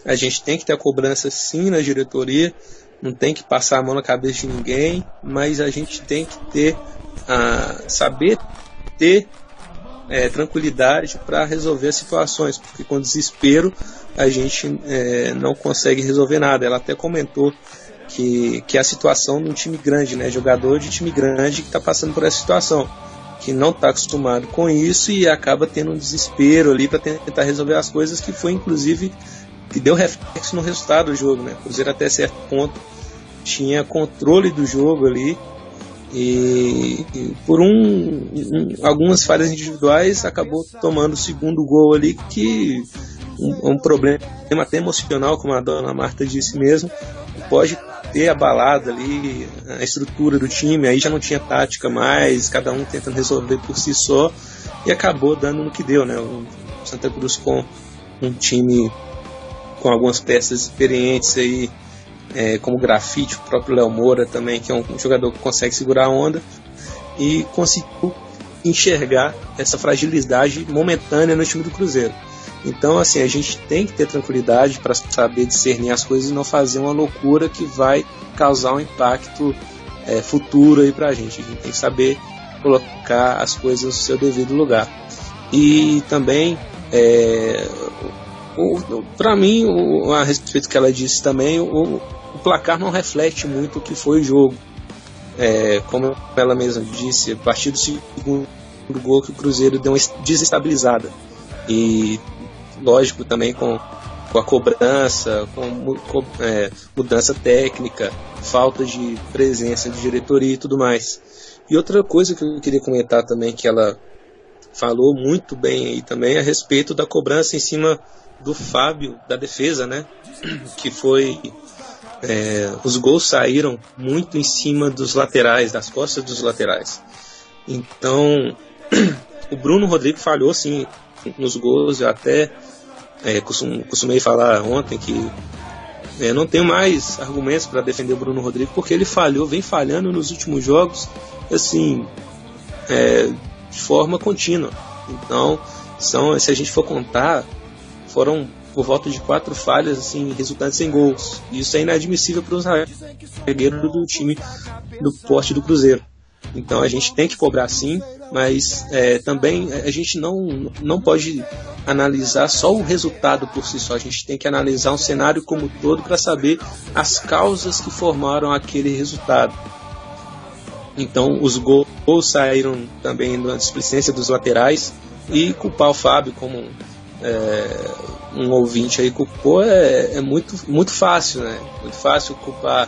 a gente tem que ter a cobrança sim na diretoria, não tem que passar a mão na cabeça de ninguém, mas a gente tem que saber ter tranquilidade para resolver as situações, porque com desespero a gente não consegue resolver nada. Ela até comentou que a situação de um time grande, né, jogador de time grande que está passando por essa situação, que não está acostumado com isso e acaba tendo um desespero ali para tentar resolver as coisas, que foi inclusive que deu reflexo no resultado do jogo, né? O Cruzeiro até certo ponto tinha controle do jogo ali e por algumas falhas individuais acabou tomando o segundo gol ali, que um problema até emocional, como a dona Marta disse mesmo, pode ter abalado ali a estrutura do time. Aí já não tinha tática mais, cada um tentando resolver por si só, e acabou dando no que deu, né? O Santa Cruz com um time com algumas peças experientes aí, como o Grafite, o próprio Léo Moura também, que é um jogador que consegue segurar a onda, e conseguiu enxergar essa fragilidade momentânea no time do Cruzeiro. Então, assim, a gente tem que ter tranquilidade para saber discernir as coisas e não fazer uma loucura que vai causar um impacto futuro aí pra gente. A gente tem que saber colocar as coisas no seu devido lugar. E também, para mim, a respeito do que ela disse também, o placar não reflete muito o que foi o jogo. como ela mesma disse, a partir do segundo gol que o Cruzeiro deu uma desestabilizada. E lógico também com a cobrança, com mudança técnica, falta de presença de diretoria e tudo mais. E outra coisa que eu queria comentar também, que ela falou muito bem aí também, a respeito da cobrança em cima do Fábio, da defesa, né? Que foi... os gols saíram muito em cima dos laterais, das costas dos laterais. Então, o Bruno Rodrigues falhou sim nos gols. Eu até costumei falar ontem que não tenho mais argumentos para defender o Bruno Rodrigues, porque ele vem falhando nos últimos jogos, assim, de forma contínua. Então, se a gente for contar, foram por volta de 4 falhas, assim, resultantes em gols. Isso é inadmissível para os zagueiros do time do porte do Cruzeiro. Então a gente tem que cobrar sim, mas também a gente não pode analisar só o resultado por si só. A gente tem que analisar um cenário como um todo para saber as causas que formaram aquele resultado. Então os gols saíram também da displicência dos laterais, e culpar o Fábio, como um ouvinte aí culpou, é muito, muito fácil, né? Muito fácil culpar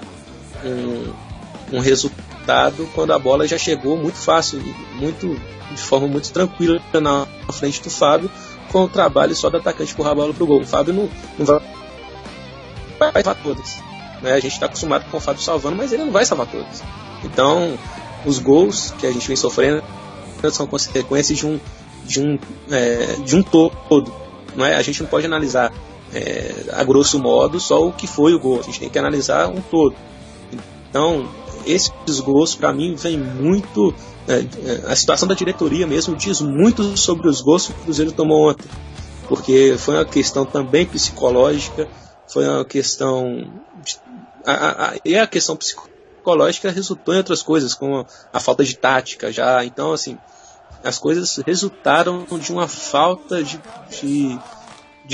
um resultado quando a bola já chegou muito fácil, de forma muito tranquila na frente do Fábio, com o trabalho só do atacante empurrar a bola pro gol. O Fábio não vai salvar todas, né? A gente está acostumado com o Fábio salvando, mas ele não vai salvar todas. Então, os gols que a gente vem sofrendo são consequências de um todo. Não é? A gente não pode analisar a grosso modo só o que foi o gol. A gente tem que analisar um todo. Então, esses gols, para mim, vem muito... a situação da diretoria mesmo diz muito sobre os gols que o Cruzeiro tomou ontem. Porque foi uma questão também psicológica, foi uma questão... a questão psicológica resultou em outras coisas, como a falta de tática já. Então, assim, as coisas resultaram de uma falta de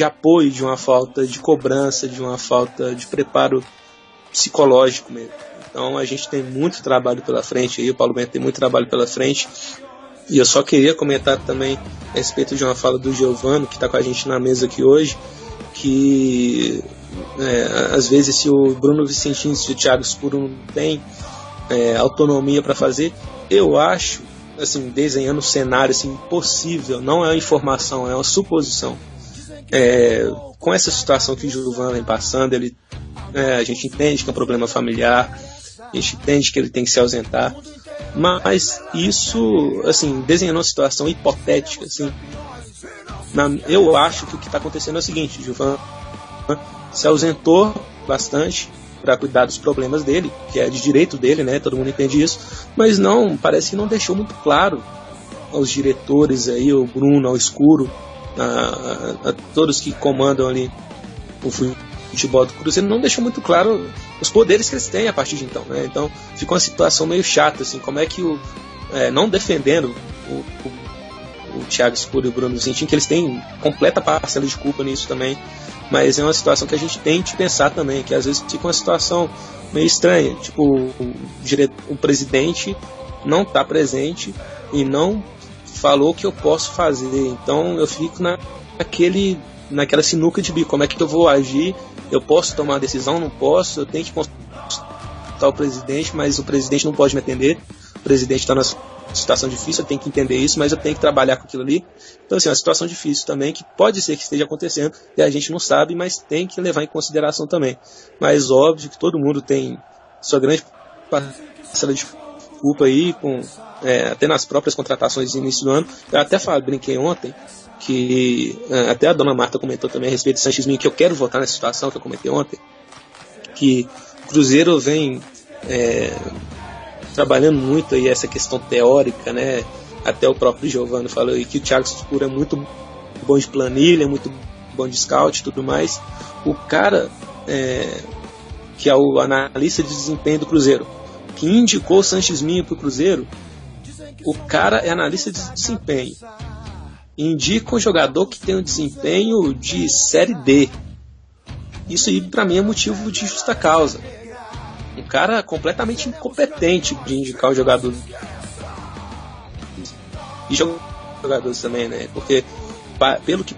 apoio, de uma falta de cobrança, de uma falta de preparo psicológico mesmo. Então a gente tem muito trabalho pela frente aí, o Paulo Bento tem muito trabalho pela frente. E eu só queria comentar também a respeito de uma fala do Giovano, que está com a gente na mesa aqui hoje, que às vezes se o Bruno Vicentino e o Thiago Escuro não tem autonomia para fazer, eu acho, assim, desenhando um cenário assim, possível, não é uma informação, é uma suposição. Com essa situação que o Giovano vem passando, a gente entende que é um problema familiar, a gente entende que ele tem que se ausentar, mas isso, assim, desenhando uma situação hipotética, assim, eu acho que o que está acontecendo é o seguinte: o Giovano se ausentou bastante para cuidar dos problemas dele, que é de direito dele, né? Todo mundo entende isso, mas parece que não deixou muito claro aos diretores aí, ao Bruno, ao Escuro, a todos que comandam ali o futebol do Cruzeiro, não deixou muito claro os poderes que eles têm a partir de então, né? Então ficou uma situação meio chata, assim, como é que não defendendo o Thiago Escuro e o Bruno Vicentino, que eles têm completa parcela de culpa nisso também, mas é uma situação que a gente tem que pensar também, que às vezes fica uma situação meio estranha, tipo, o presidente não está presente e não falou o que eu posso fazer, então eu fico naquela sinuca de bico, como é que eu vou agir? Eu posso tomar uma decisão? Não posso? Eu tenho que consultar o presidente, mas o presidente não pode me atender, o presidente está numa situação difícil, eu tenho que entender isso, mas eu tenho que trabalhar com aquilo ali. Então, assim, é uma situação difícil também, que pode ser que esteja acontecendo e a gente não sabe, mas tem que levar em consideração também. Mas óbvio que todo mundo tem sua grande parcela de culpa aí, até nas próprias contratações de início do ano. Eu até brinquei ontem, que até a dona Marta comentou também a respeito do Sanches Minho, que eu quero voltar nessa situação que eu comentei ontem, que o Cruzeiro vem trabalhando muito aí essa questão teórica, né? Até o próprio Giovano falou aí que o Thiago Escuro é muito bom de planilha, muito bom de scout e tudo mais. O cara que é o analista de desempenho do Cruzeiro, que indicou o Sanches Minho para o Cruzeiro, o cara é analista de desempenho, indica um jogador que tem um desempenho de Série D. Isso aí para mim é motivo de justa causa. Um cara completamente incompetente de indicar o jogador. E jogadores também, né? Porque, pelo que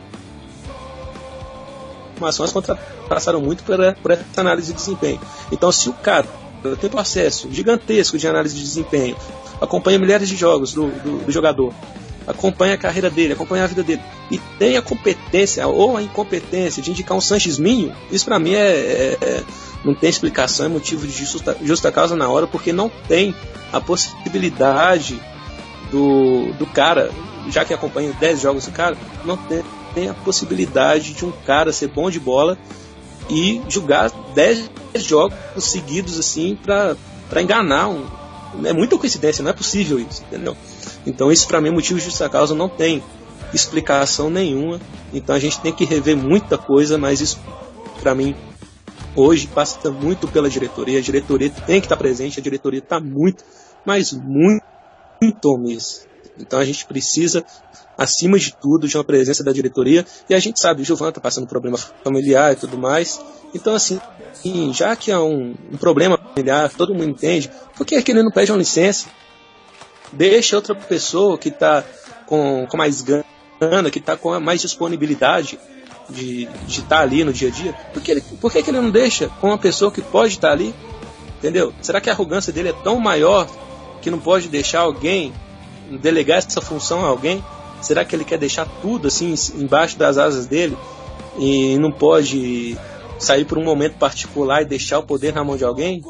as contas passaram muito por essa análise de desempenho. Então, se o cara tem um processo gigantesco de análise de desempenho, acompanha milhares de jogos do jogador, acompanha a carreira dele, acompanha a vida dele, e tem a competência ou a incompetência de indicar um Sanches Minho, isso pra mim não tem explicação, é motivo de justa causa na hora, porque não tem a possibilidade do cara, já que acompanha 10 jogos do cara, não tem a possibilidade de um cara ser bom de bola e jogar 10 jogos seguidos assim pra enganar é muita coincidência, não é possível isso, entendeu? Então isso pra mim é motivo de justa causa, não tem explicação nenhuma. Então a gente tem que rever muita coisa, mas isso pra mim hoje passa muito pela diretoria. A diretoria tem que estar presente, a diretoria está muito, mas muito omissa. Então a gente precisa, acima de tudo, de uma presença da diretoria. E a gente sabe, o Giovanni está passando problema familiar e tudo mais. Então assim, já que é um problema familiar, todo mundo entende, por que ele não pede uma licença? Deixa outra pessoa que está com mais grana, que está com mais disponibilidade de estar ali no dia a dia. Por que ele não deixa com uma pessoa que pode estar ali? Entendeu? Será que a arrogância dele é tão maior que não pode deixar alguém, delegar essa função a alguém? Será que ele quer deixar tudo assim embaixo das asas dele e não pode sair por um momento particular e deixar o poder na mão de alguém?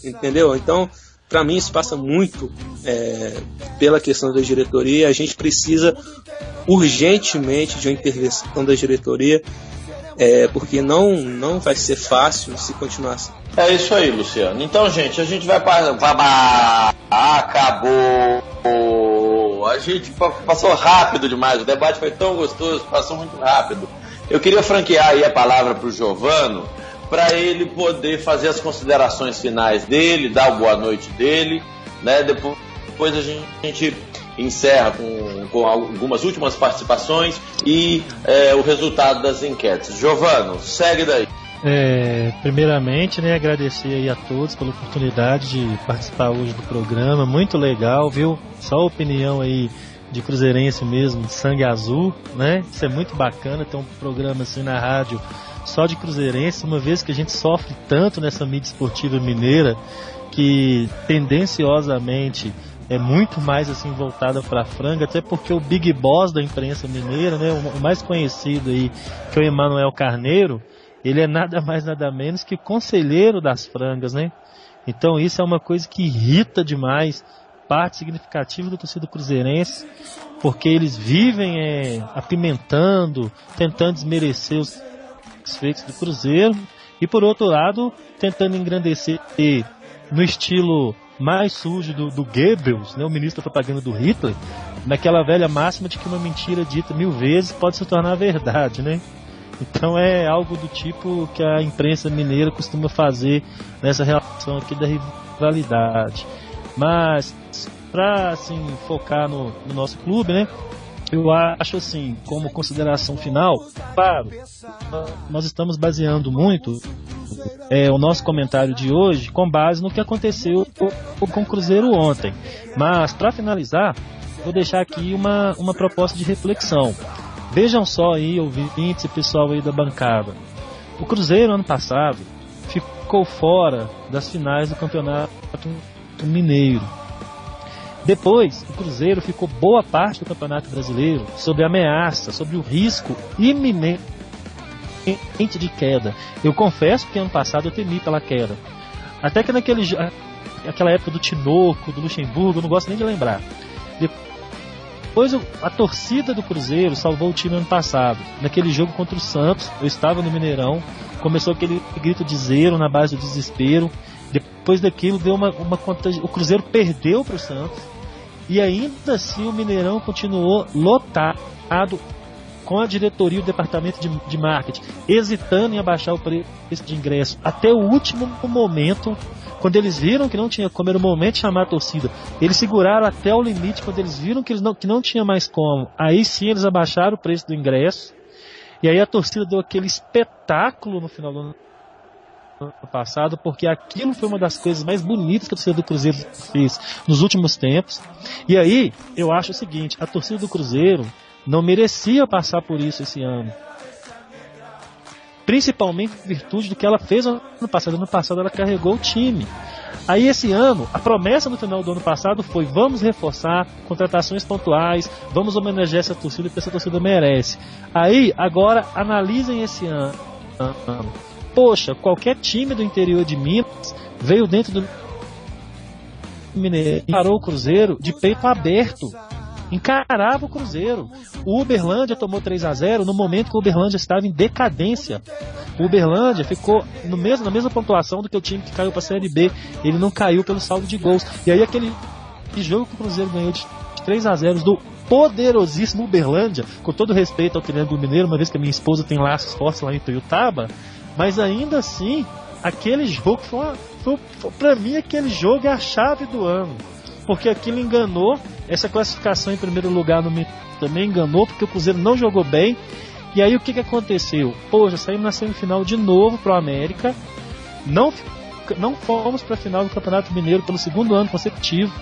Entendeu? Então, para mim isso passa muito pela questão da diretoria. A gente precisa urgentemente de uma intervenção da diretoria, porque não vai ser fácil se continuar assim. É isso aí, Luciano. Então, gente, a gente vai para... Acabou! A gente passou rápido demais, o debate foi tão gostoso, passou muito rápido. Eu queria franquear aí a palavra para o Giovanni, para ele poder fazer as considerações finais dele, dar a boa noite dele, né? Depois a gente encerra com algumas últimas participações e o resultado das enquetes. Giovanni, segue daí. Primeiramente, né, agradecer aí a todos pela oportunidade de participar hoje do programa, muito legal, viu? Só opinião aí de cruzeirense mesmo, de sangue azul, né? Isso é muito bacana, ter um programa assim na rádio só de cruzeirense, uma vez que a gente sofre tanto nessa mídia esportiva mineira, que tendenciosamente é muito mais assim voltada para a franga, até porque o Big Boss da imprensa mineira, né, o mais conhecido aí, que é o Emanuel Carneiro, ele é nada mais nada menos que conselheiro das frangas, né? Então isso é uma coisa que irrita demais parte significativa do torcedor cruzeirense, porque eles vivem apimentando, tentando desmerecer os feitos do Cruzeiro, e por outro lado tentando engrandecer no estilo mais sujo do Goebbels, né, o ministro da propaganda do Hitler, naquela velha máxima de que uma mentira dita 1000 vezes pode se tornar verdade, né? Então é algo do tipo que a imprensa mineira costuma fazer nessa relação aqui da rivalidade. Mas para assim focar no nosso clube, né? Eu acho assim, como consideração final, claro, nós estamos baseando muito o nosso comentário de hoje com base no que aconteceu com o Cruzeiro ontem. Mas para finalizar, vou deixar aqui uma proposta de reflexão. Vejam só aí, ouvintes e pessoal aí da bancada. O Cruzeiro ano passado ficou fora das finais do Campeonato Mineiro. Depois, o Cruzeiro ficou boa parte do Campeonato Brasileiro sob ameaça, sob o risco iminente de queda. Eu confesso que ano passado eu temi pela queda. Até que naquela época do Tinoco, do Luxemburgo, eu não gosto nem de lembrar. Depois a torcida do Cruzeiro salvou o time ano passado. Naquele jogo contra o Santos, eu estava no Mineirão, começou aquele grito de zero na base do desespero. Depois daquilo deu o Cruzeiro perdeu para o Santos. E ainda assim o Mineirão continuou lotado, com a diretoria e o departamento de marketing hesitando em abaixar o preço de ingresso até o último momento. Quando eles viram que não tinha como, era o momento de chamar a torcida, eles seguraram até o limite. Quando eles viram que não tinha mais como, aí sim eles abaixaram o preço do ingresso. E aí a torcida deu aquele espetáculo no final do ano passado, porque aquilo foi uma das coisas mais bonitas que a torcida do Cruzeiro fez nos últimos tempos. E aí, eu acho o seguinte, a torcida do Cruzeiro não merecia passar por isso esse ano. Principalmente em virtude do que ela fez no ano passado. No ano passado ela carregou o time. Aí esse ano, a promessa no final do ano passado foi: vamos reforçar, contratações pontuais, vamos homenagear essa torcida, porque essa torcida merece. Aí, agora, analisem esse ano. Poxa, qualquer time do interior de Minas veio dentro do Mineiro, parou o Cruzeiro de peito aberto. Encarava o Cruzeiro. O Uberlândia tomou 3-0 no momento que o Uberlândia estava em decadência. O Uberlândia ficou na mesma pontuação do que o time que caiu para a Série B. Ele não caiu pelo saldo de gols. E aí aquele jogo que o Cruzeiro ganhou de 3-0 do poderosíssimo Uberlândia, com todo respeito ao Triângulo Mineiro, uma vez que a minha esposa tem laços fortes lá em Tuiutaba, mas ainda assim, aquele jogo foi para mim, aquele jogo é a chave do ano. Porque aquilo enganou, essa classificação em primeiro lugar no também enganou, porque o Cruzeiro não jogou bem. E aí o que aconteceu? Poxa, saímos na semifinal de novo pro América, não fomos para a final do Campeonato Mineiro pelo segundo ano consecutivo.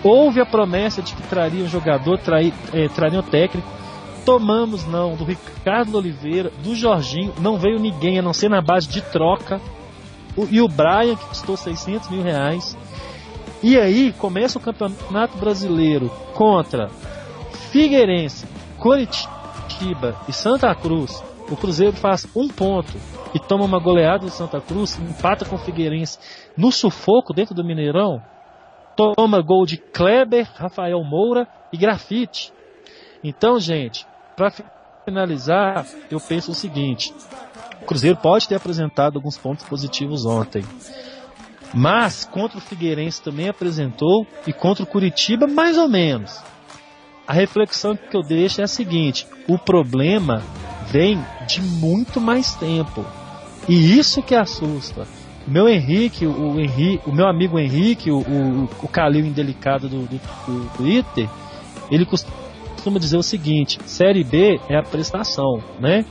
Houve a promessa de que traria um jogador, traria um técnico. Tomamos não, do Ricardo Oliveira, do Jorginho, não veio ninguém, a não ser na base de troca. E o Brian, que custou R$600 mil. E aí começa o Campeonato Brasileiro contra Figueirense, Coritiba e Santa Cruz. O Cruzeiro faz 1 ponto e toma uma goleada do Santa Cruz, empata com o Figueirense no sufoco dentro do Mineirão. Toma gol de Kleber, Rafael Moura e Grafite. Então, gente, para finalizar, eu penso o seguinte: o Cruzeiro pode ter apresentado alguns pontos positivos ontem, mas contra o Figueirense também apresentou, e contra o Coritiba mais ou menos. A reflexão que eu deixo é a seguinte: o problema vem de muito mais tempo, e isso que assusta. O meu Henrique, o meu amigo Henrique, o Calil indelicado do Twitter, ele costuma dizer o seguinte: Série B é a prestação, né?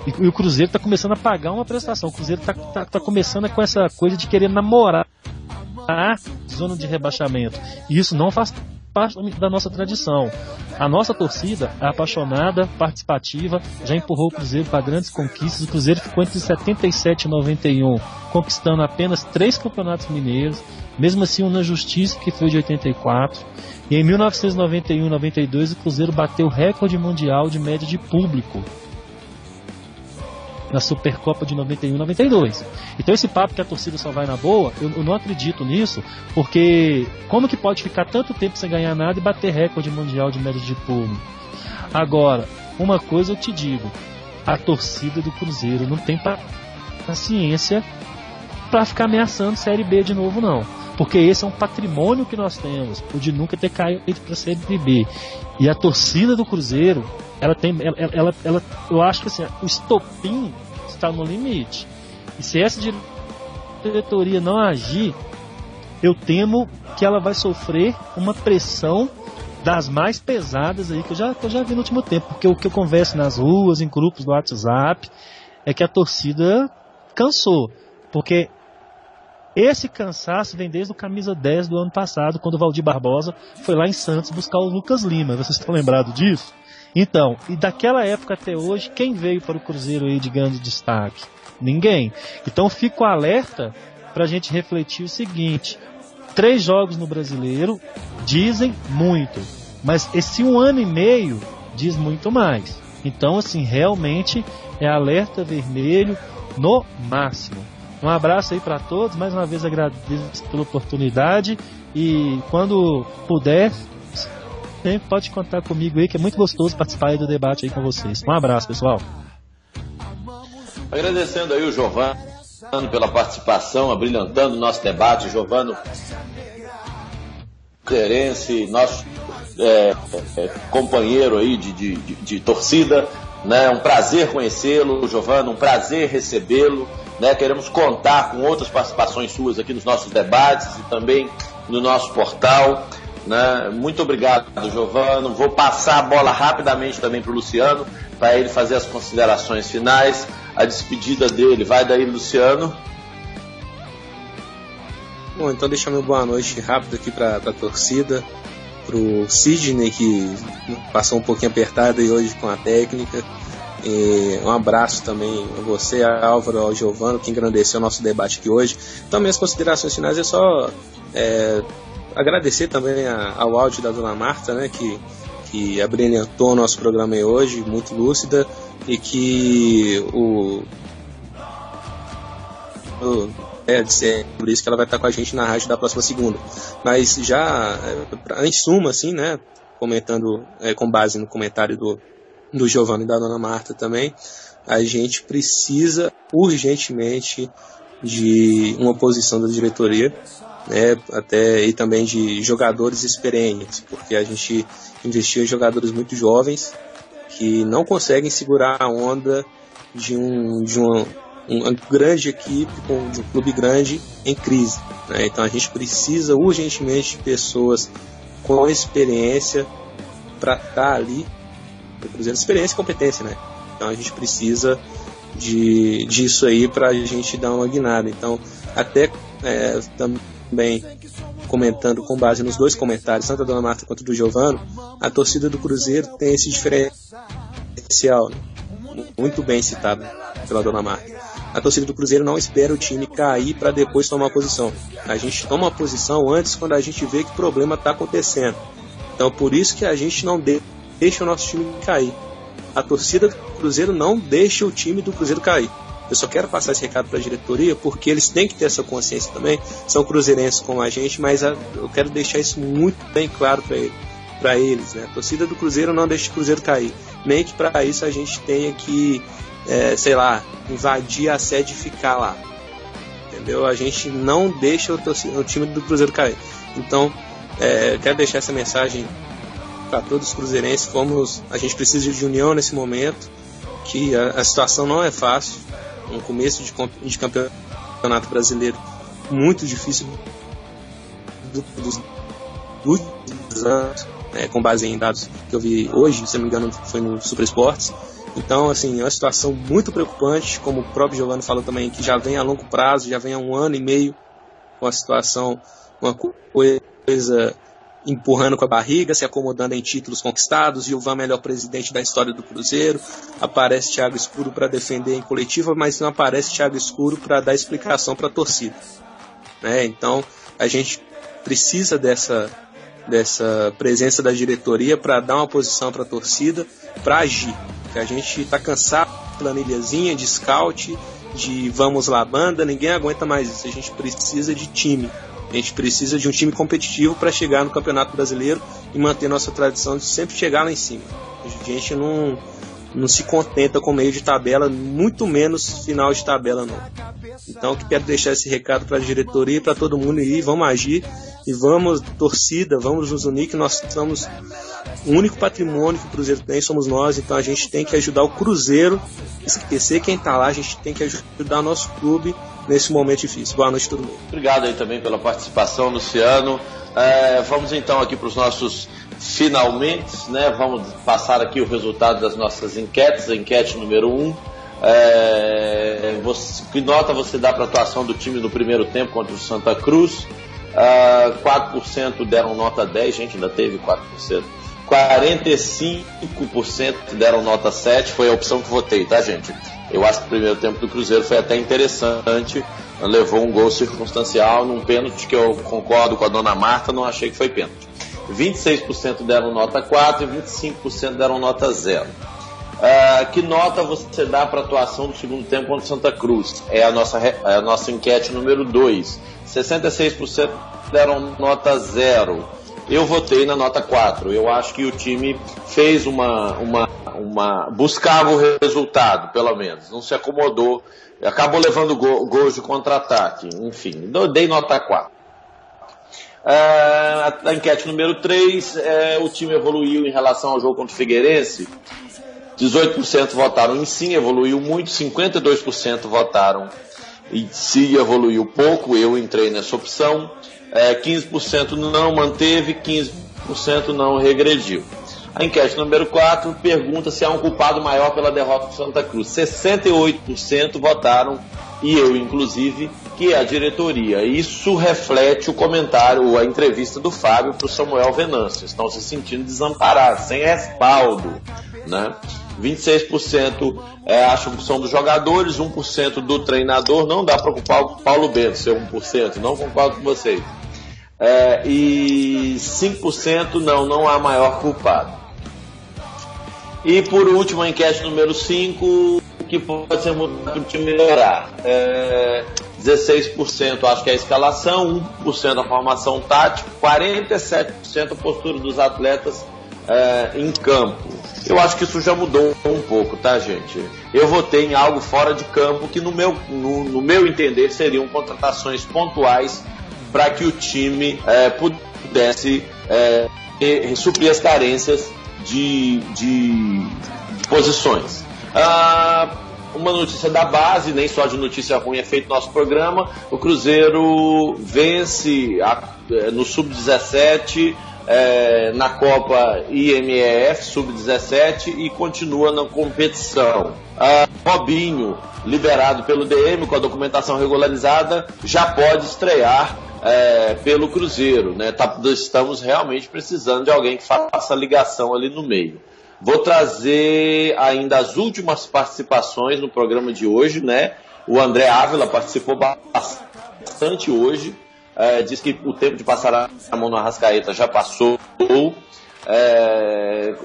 E o Cruzeiro está começando a pagar uma prestação. O Cruzeiro está começando com essa coisa de querer namorar a zona de rebaixamento. E isso não faz parte da nossa tradição. A nossa torcida é apaixonada, participativa, já empurrou o Cruzeiro para grandes conquistas. O Cruzeiro ficou entre 77 e 91, conquistando apenas 3 campeonatos mineiros, mesmo assim um na Justiça, que foi de 84. E em 1991 e 92 o Cruzeiro bateu o recorde mundial de média de público na Supercopa de 91 e 92. Então esse papo que a torcida só vai na boa, eu não acredito nisso, porque como que pode ficar tanto tempo sem ganhar nada e bater recorde mundial de média de público? Agora, uma coisa eu te digo: a torcida do Cruzeiro não tem paciência para ficar ameaçando Série B de novo, não. Porque esse é um patrimônio que nós temos, o de nunca ter caído para a Série B. E a torcida do Cruzeiro, eu acho que assim, o estopim está no limite. E se essa diretoria não agir, eu temo que ela vai sofrer uma pressão das mais pesadas aí que eu já vi no último tempo. Porque o que eu converso nas ruas, em grupos do WhatsApp, é que a torcida cansou. Porque esse cansaço vem desde o camisa 10 do ano passado, quando o Valdir Barbosa foi lá em Santos buscar o Lucas Lima. Vocês estão lembrados disso? Então, e daquela época até hoje, quem veio para o Cruzeiro aí de grande destaque? Ninguém. Então fico alerta para a gente refletir o seguinte: 3 jogos no Brasileiro dizem muito, mas esse 1 ano e meio diz muito mais. Então, assim, realmente é alerta vermelho no máximo. Um abraço aí para todos, mais uma vez agradeço pela oportunidade, e quando puder, sempre pode contar comigo aí, que é muito gostoso participar aí do debate aí com vocês. Um abraço, pessoal. Agradecendo aí o Giovano pela participação, abrilhantando o nosso debate. Giovano, nosso companheiro aí de torcida, né? Um prazer conhecê-lo, Giovano, um prazer recebê-lo, né? Queremos contar com outras participações suas aqui nos nossos debates e também no nosso portal, né? Muito obrigado, Giovano. Vou passar a bola rapidamente também para o Luciano, para ele fazer as considerações finais. a despedida dele. Vai daí, Luciano. Bom, então deixa meu boa noite rápido aqui para a torcida, pro Sidney, que passou um pouquinho apertado aí hoje com a técnica. E um abraço também a você, a Álvaro, ao Giovano, que engrandeceu o nosso debate aqui hoje. Então, minhas considerações finais é só agradecer também ao áudio da Dona Marta, né, que abrilhantou o nosso programa aí hoje, muito lúcida, e que por isso que ela vai estar com a gente na rádio da próxima segunda. Mas já, em suma, assim, né, comentando com base no comentário do Giovanni e da Dona Marta também, a gente precisa urgentemente de uma posição da diretoria, né, até e também de jogadores experientes, porque a gente investiu em jogadores muito jovens que não conseguem segurar a onda de uma grande equipe, de um clube grande em crise, né? Então a gente precisa urgentemente de pessoas com experiência para estar ali, experiência e competência, né? Então a gente precisa disso aí para a gente dar uma guinada. Então, até também comentando com base nos dois comentários, tanto da Dona Marta quanto do Giovano, a torcida do Cruzeiro tem esse diferencial, né? Muito bem citado pela Dona Marta. A torcida do Cruzeiro não espera o time cair para depois tomar posição. A gente toma uma posição antes quando a gente vê que o problema está acontecendo. Então, por isso que a gente não deixa o nosso time cair. A torcida do Cruzeiro não deixa o time do Cruzeiro cair. Eu só quero passar esse recado para a diretoria, porque eles têm que ter essa consciência também. São cruzeirenses como a gente, mas eu quero deixar isso muito bem claro para eles, né? A torcida do Cruzeiro não deixa o Cruzeiro cair. Nem que para isso a gente tenha que, invadir a sede e ficar lá. Entendeu? A gente não deixa o time do Cruzeiro cair. Então, quero deixar essa mensagem para todos os cruzeirenses. A gente precisa de união nesse momento, que a situação não é fácil. Um começo de campeonato brasileiro muito difícil dos últimos anos, com base em dados que eu vi hoje, se não me engano foi no Super Esportes. Então, assim, é uma situação muito preocupante, como o próprio Giovanni falou também, que já vem a longo prazo, já vem há 1 ano e meio com a situação, uma coisa empurrando com a barriga, se acomodando em títulos conquistados. Gilvan, melhor presidente da história do Cruzeiro. Aparece Thiago Escuro para defender em coletiva, mas não aparece Thiago Escuro para dar explicação para a torcida, né? Então a gente precisa dessa presença da diretoria para dar uma posição para a torcida, para agir, porque a gente está cansado de planilhazinha, de scout, de vamos lá banda, ninguém aguenta mais isso. A gente precisa de time. A gente precisa de um time competitivo para chegar no Campeonato Brasileiro e manter nossa tradição de sempre chegar lá em cima. A gente não se contenta com meio de tabela, muito menos final de tabela não. Então eu quero deixar esse recado para a diretoria e para todo mundo aí. Vamos agir e vamos, torcida, vamos nos unir, que nós somos o único patrimônio que o Cruzeiro tem, somos nós. Então a gente tem que ajudar o Cruzeiro, esquecer quem está lá, a gente tem que ajudar o nosso clube nesse momento difícil. Boa noite a todo mundo. Obrigado aí também pela participação, Luciano. Vamos então aqui para os nossos finalmente, né? Vamos passar aqui o resultado das nossas enquetes. A enquete número 1. Que nota você dá para a atuação do time no primeiro tempo contra o Santa Cruz? 4% deram nota 10, gente, ainda teve 4%. 45% deram nota 7, foi a opção que votei, tá, gente? Eu acho que o primeiro tempo do Cruzeiro foi até interessante, levou um gol circunstancial num pênalti que eu concordo com a Dona Marta, não achei que foi pênalti. 26% deram nota 4 e 25% deram nota 0. Que nota você dá para a atuação do segundo tempo contra o Santa Cruz? É a nossa enquete número 2. 66% deram nota 0. Eu votei na nota 4. Eu acho que o time fez buscava o resultado, pelo menos. Não se acomodou. Acabou levando gols de contra-ataque. Enfim, eu dei nota 4. A enquete número 3, o time evoluiu em relação ao jogo contra o Figueirense. 18% votaram em sim, evoluiu muito. 52% votaram em se evoluiu pouco. Eu entrei nessa opção. 15% não manteve, 15% não regrediu. A enquete número 4 pergunta se há um culpado maior pela derrota do Santa Cruz. 68% votaram, e eu inclusive, que é a diretoria. Isso reflete o comentário, a entrevista do Fábio para o Samuel Venâncio. Estão se sentindo desamparados, sem respaldo, né? 26% acham que são dos jogadores, 1% do treinador. Não dá para culpar o Paulo Bento ser 1%, não concordo com vocês. E 5% não há maior culpado. E por último, a enquete número 5, que pode ser mudado para o time melhorar. 16% acho que é a escalação, 1% a formação tática, 47% a postura dos atletas em campo. Eu acho que isso já mudou um pouco, tá, gente? Eu votei em algo fora de campo que no meu entender seriam contratações pontuais para que o time pudesse suprir as carências de posições. Uma notícia da base, nem só de notícia ruim é feito nosso programa. O Cruzeiro vence no Sub-17, na Copa IMEF Sub-17 e continua na competição. Robinho, liberado pelo DM com a documentação regularizada, já pode estrear pelo Cruzeiro, né? Estamos realmente precisando de alguém que faça a ligação ali no meio. Vou trazer ainda as últimas participações no programa de hoje, né? O André Ávila participou bastante hoje, diz que o tempo de passar a mão no Arrascaeta já passou.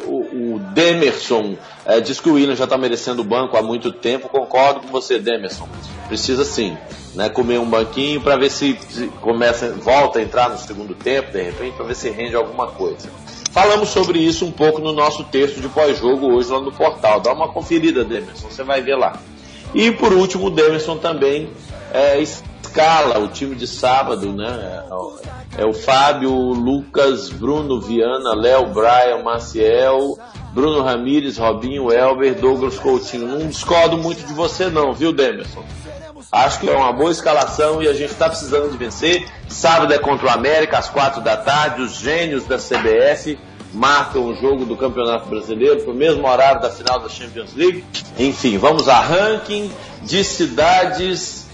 O Demerson diz que o Willian já está merecendo o banco há muito tempo. Concordo com você, Demerson. Precisa sim, né, comer um banquinho para ver se volta a entrar no segundo tempo, de repente, para ver se rende alguma coisa. Falamos sobre isso um pouco no nosso texto de pós-jogo hoje lá no portal. Dá uma conferida, Demerson, você vai ver lá. E por último, o Demerson também escala o time de sábado, né? É o Fábio, Lucas, Bruno, Viana, Léo, Brian, Maciel, Bruno Ramires, Robinho, Elber, Douglas Coutinho. Não discordo muito de você não, viu, Demerson? Acho que é uma boa escalação e a gente está precisando de vencer. Sábado é contra o América, às 4 da tarde. Os gênios da CBF marcam o jogo do Campeonato Brasileiro para o mesmo horário da final da Champions League. Enfim, vamos a ranking de cidades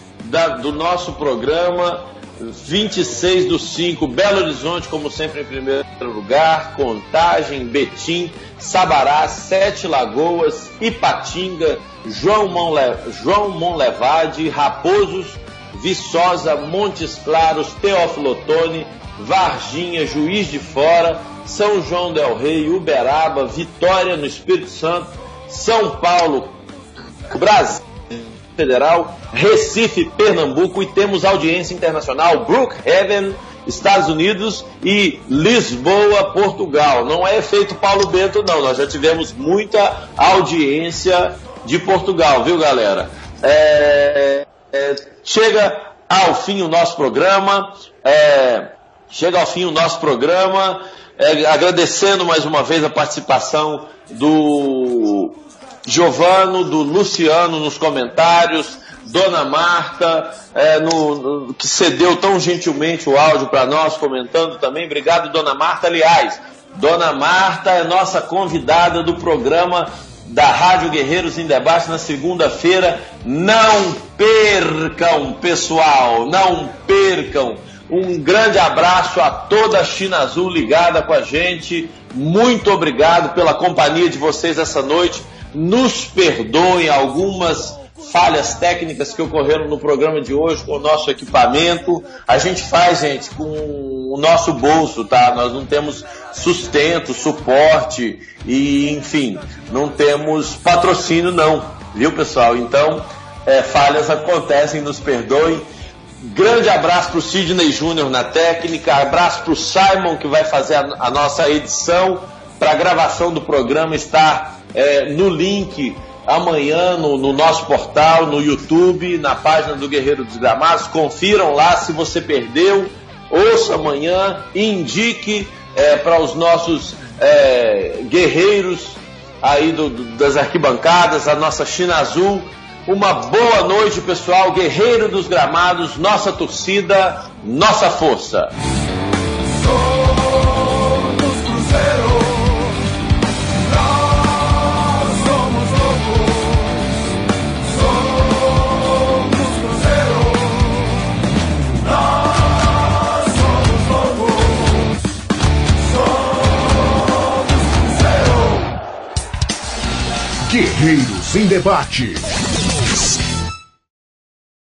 do nosso programa. 26/5, Belo Horizonte, como sempre, em primeiro lugar. Contagem, Betim, Sabará, Sete Lagoas, Ipatinga, João Monlevade, Raposos, Viçosa, Montes Claros, Teófilo Otoni, Varginha, Juiz de Fora, São João del Rei, Uberaba, Vitória no Espírito Santo, São Paulo, Brasil Federal, Recife, Pernambuco, e temos audiência internacional, Brookhaven, Estados Unidos, e Lisboa, Portugal. Não é efeito Paulo Bento não, nós já tivemos muita audiência de Portugal, viu, galera? Chega ao fim o nosso programa, agradecendo mais uma vez a participação do Giovano, do Luciano nos comentários, Dona Marta, que cedeu tão gentilmente o áudio para nós, comentando também. Obrigado, Dona Marta. Aliás, Dona Marta é nossa convidada do programa da Rádio Guerreiros em Debate na segunda-feira. Não percam, pessoal, não percam. Um grande abraço a toda a China Azul ligada com a gente. Muito obrigado pela companhia de vocês essa noite. Nos perdoem algumas falhas técnicas que ocorreram no programa de hoje com o nosso equipamento. A gente faz, gente, com o nosso bolso, tá? Nós não temos sustento, suporte e, enfim, não temos patrocínio não, viu, pessoal? Então, falhas acontecem, nos perdoem. Grande abraço para o Sidney Júnior na técnica, abraço para o Simon, que vai fazer a nossa edição, para a gravação do programa estar no link amanhã no nosso portal, no YouTube, na página do Guerreiro dos Gramados. Confiram lá se você perdeu, ouça amanhã e indique para os nossos guerreiros aí das arquibancadas, a nossa China Azul. Uma boa noite, pessoal. Guerreiro dos Gramados, nossa torcida, nossa força. Somos Cruzeiro, Guerreiros em Debate.